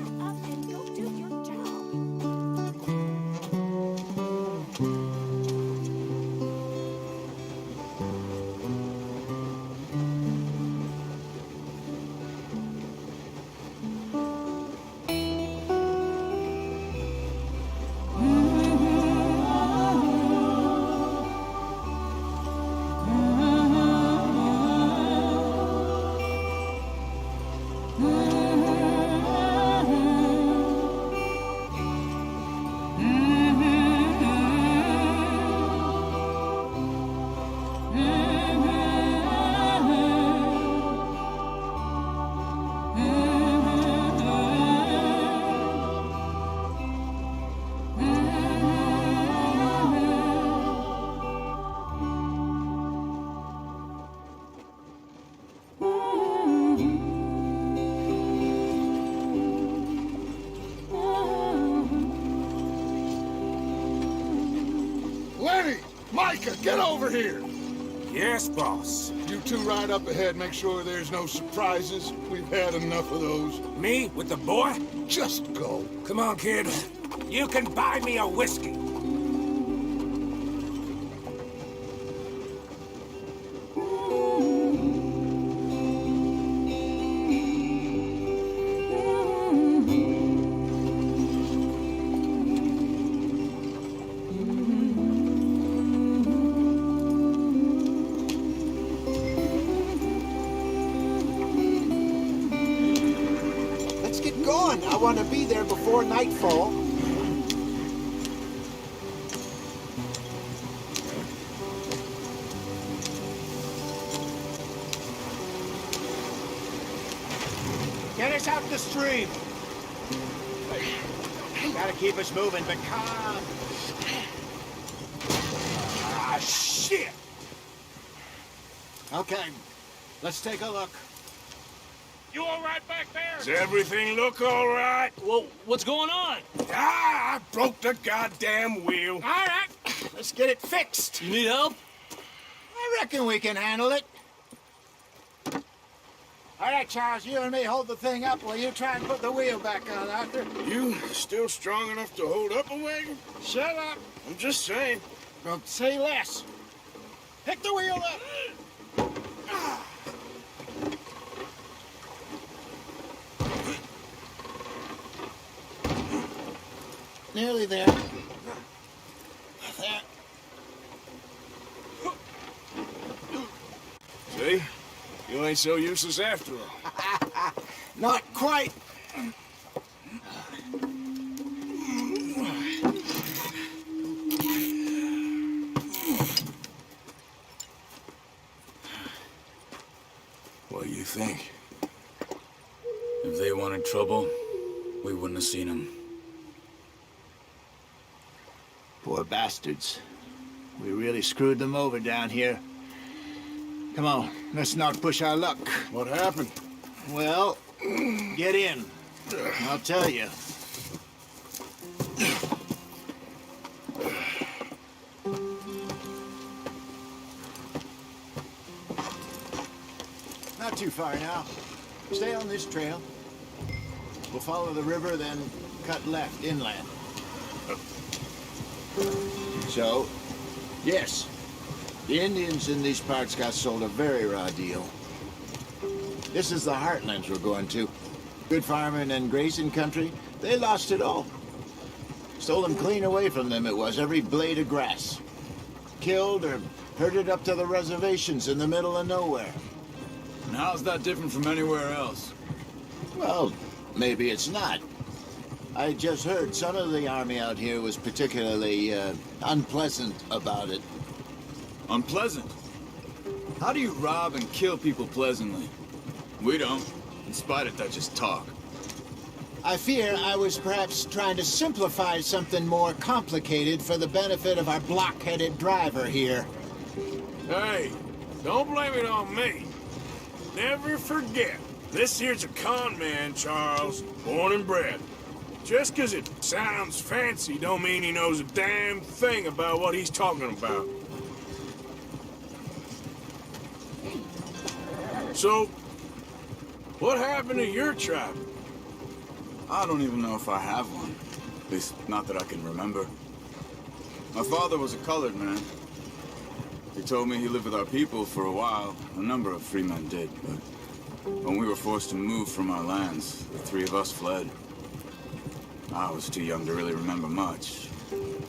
Micah, get over here! Yes, boss. You two ride up ahead, make sure there's no surprises. We've had enough of those. Me? With the boy? Just go. Come on, kid. You can buy me a whiskey. I want to be there before nightfall. us out the stream. Gotta keep us moving, but calm. Ah, shit! Okay, let's take a look. You all right back there? Does everything look all right? Well, what's going on? Ah, I broke the goddamn wheel. All right, let's get it fixed. You need help? I reckon we can handle it. All right, Charles, you and me hold the thing up while you try and put the wheel back on, Arthur. You still strong enough to hold up a wagon? Shut up. I'm just saying. Don't say less. Pick the wheel up. Nearly there. There. See? You ain't so useless after all. Not quite. What do you think? If they wanted trouble, we wouldn't have seen them. Poor bastards. We really screwed them over down here. Come on, let's not push our luck. What happened? Well, get in. I'll tell you. Not too far now. Stay on this trail. We'll follow the river, then cut left inland. So, yes, the Indians in these parts got sold a very raw deal. This is the heartlands we're going to. Good farming and grazing country, they lost it all. Stole them clean away from them, it was, every blade of grass. Killed or herded up to the reservations in the middle of nowhere. And how's that different from anywhere else? Well, maybe it's not. I just heard some of the army out here was particularly unpleasant about it. Unpleasant? How do you rob and kill people pleasantly? We don't, in spite of Dutch's talk. I fear I was perhaps trying to simplify something more complicated for the benefit of our block-headed driver here. Hey, don't blame it on me. Never forget, this here's a con man, Charles, born and bred. Just 'cause it sounds fancy don't mean he knows a damn thing about what he's talking about. So, what happened to your tribe? I don't even know if I have one. At least, not that I can remember. My father was a colored man. He told me he lived with our people for a while. A number of free men did, but when we were forced to move from our lands, the three of us fled. I was too young to really remember much.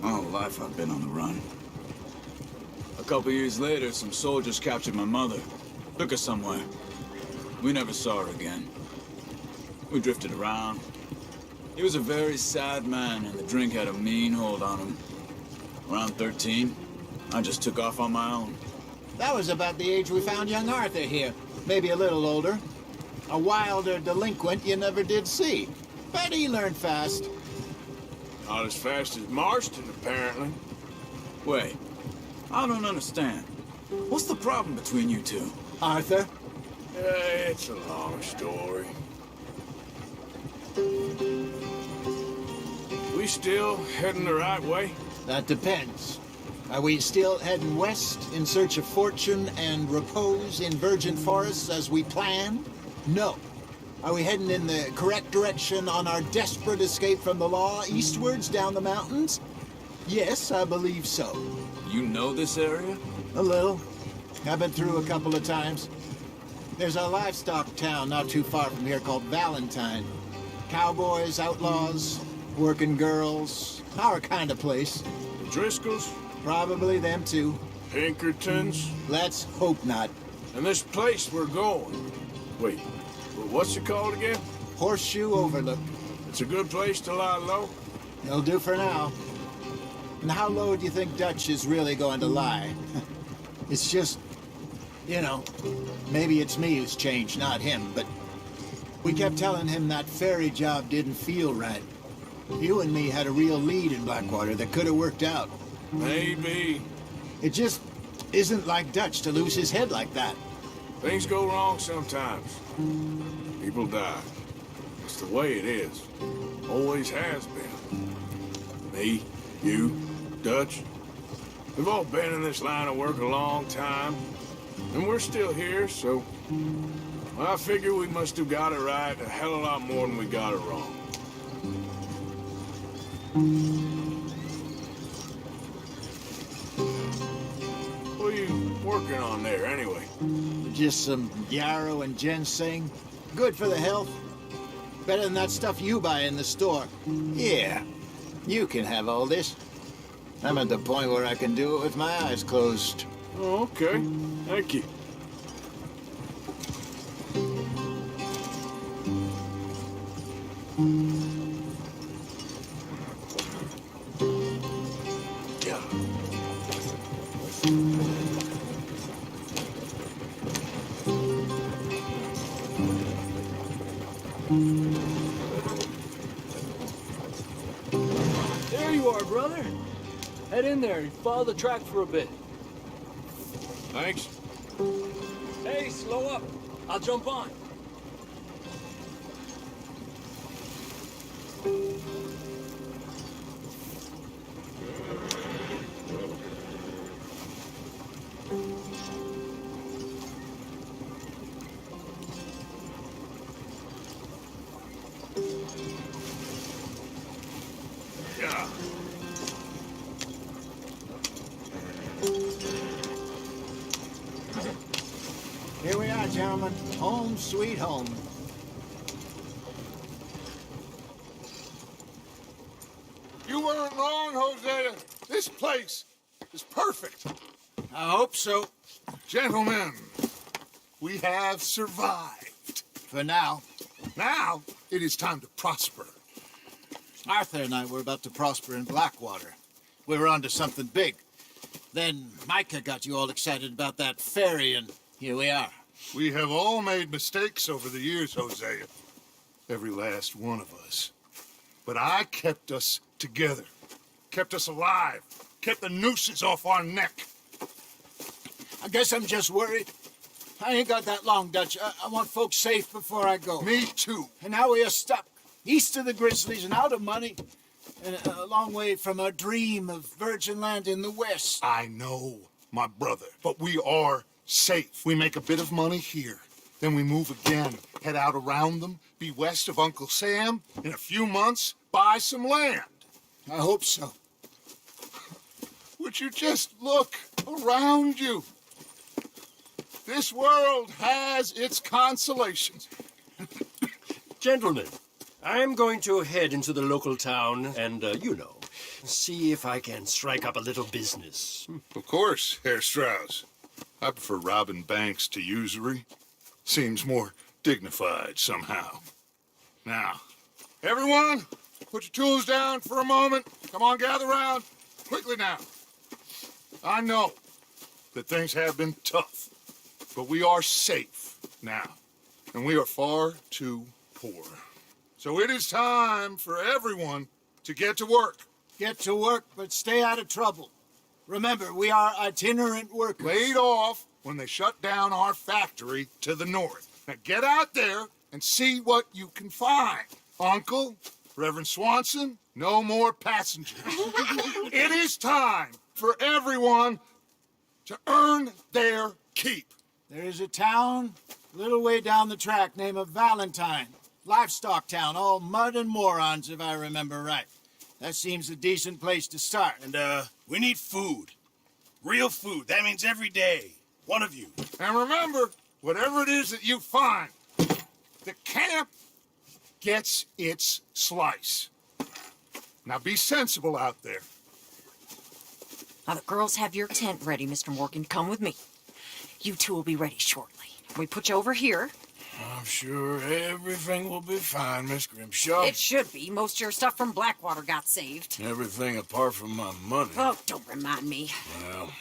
My whole life I've been on the run. A couple years later, some soldiers captured my mother. Took her somewhere. We never saw her again. We drifted around. He was a very sad man, and the drink had a mean hold on him. Around 13, I just took off on my own. That was about the age we found young Arthur here. Maybe a little older. A wilder delinquent you never did see. But he learned fast. Not as fast as Marston, apparently. Wait, I don't understand. What's the problem between you two? Arthur? It's a long story. We still heading the right way? That depends. Are we still heading west in search of fortune and repose in virgin forests as we planned? No. Are we heading in the correct direction on our desperate escape from the law eastwards down the mountains? Yes, I believe so. You know this area? A little. I've been through a couple of times. There's a livestock town not too far from here called Valentine. Cowboys, outlaws, working girls, our kind of place. Driscolls? Probably them too. Pinkertons? Let's hope not. And this place we're going. Wait, what's it called again? Horseshoe Overlook. It's a good place to lie low? It'll do for now. And how low do you think Dutch is really going to lie? It's just, you know, maybe it's me who's changed, not him, but We kept telling him that ferry job didn't feel right. You and me had a real lead in Blackwater that could have worked out. Maybe. It just isn't like Dutch to lose his head like that. Things go wrong sometimes. People die. It's the way it is. Always has been. Me, you, Dutch. We've all been in this line of work a long time. And we're still here, so... I figure we must have got it right a hell of a lot more than we got it wrong. What are you working on there, anyway? Just some yarrow and ginseng. Good for the health. Better than that stuff you buy in the store. Yeah, you can have all this. I'm at the point where I can do it with my eyes closed. Oh, okay. Thank you. There you are, brother. Head in there and follow the track for a bit. Thanks. Hey, slow up. I'll jump on. Yeah. Here we are, gentlemen. Home sweet home. You weren't wrong, Hosea. This place is perfect. I hope so. Gentlemen, we have survived. For now. Now, it is time to prosper. Arthur and I were about to prosper in Blackwater. We were onto something big. Then Micah got you all excited about that ferry, and here we are. We have all made mistakes over the years, Hosea. Every last one of us. But I kept us together. Kept us alive. Kept the nooses off our neck. I guess I'm just worried. I ain't got that long, Dutch. I want folks safe before I go. Me too. And now we are stuck. East of the Grizzlies and out of money. And a long way from our dream of virgin land in the west. I know, my brother. But we are safe. We make a bit of money here. Then we move again. Head out around them. Be west of Uncle Sam. In a few months, buy some land. I hope so. Would you just look around you? This world has its consolations. Gentlemen, I'm going to head into the local town and, see if I can strike up a little business. Of course, Herr Strauss. I prefer robbing banks to usury. Seems more dignified somehow. Now, everyone, put your tools down for a moment. Come on, gather round. Quickly now. I know that things have been tough, but we are safe now, and we are far too poor. So it is time for everyone to get to work. Get to work, but stay out of trouble. Remember, we are itinerant workers. Laid off when they shut down our factory to the north. Now get out there and see what you can find. Uncle, Reverend Swanson, no more passengers. It is time for everyone to earn their keep. There is a town a little way down the track named Valentine. Livestock town, all mud and morons, if I remember right. That seems a decent place to start. And, we need food. Real food. That means every day. One of you. And remember, whatever it is that you find, the camp gets its slice. Now be sensible out there. Now, the girls have your tent ready, Mr. Morgan. Come with me. You two will be ready shortly. We put you over here. I'm sure everything will be fine, Miss Grimshaw. It should be. Most of your stuff from Blackwater got saved. Everything apart from my money. Oh, don't remind me. Well,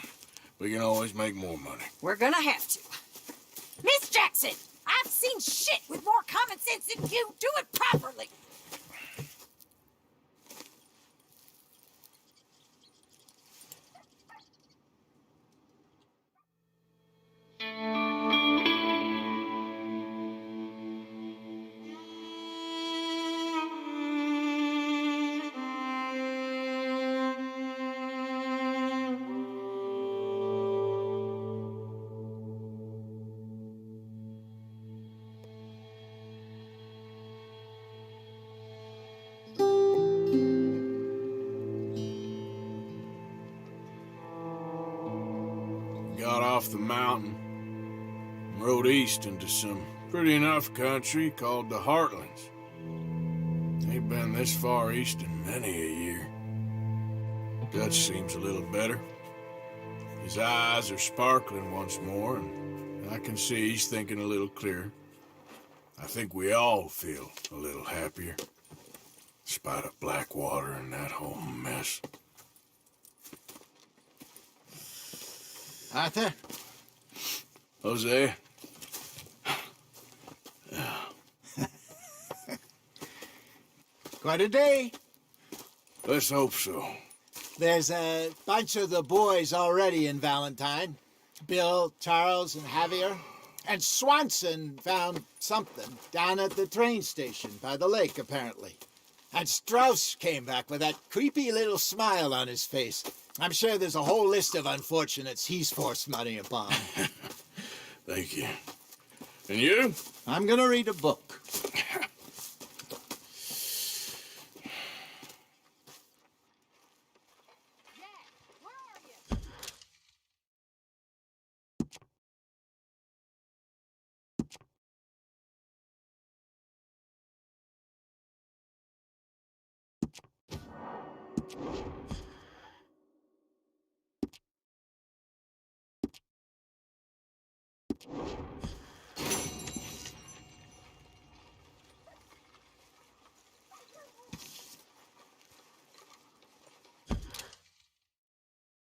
we can always make more money. We're gonna have to. Miss Jackson, I've seen shit with more common sense than you. Do it properly. Got off the mountain and rode east into some pretty enough country called the Heartlands. Ain't been this far east in many a year. Dutch seems a little better. His eyes are sparkling once more, and I can see he's thinking a little clearer. I think we all feel a little happier, in spite of Blackwater and that whole mess. Arthur? Hosea? Quite a day. Let's hope so. There's a bunch of the boys already in Valentine. Bill, Charles, and Javier. And Swanson found something down at the train station by the lake, apparently. And Strauss came back with that creepy little smile on his face. I'm sure there's a whole list of unfortunates he's forced money upon. Thank you. And you? I'm gonna read a book. You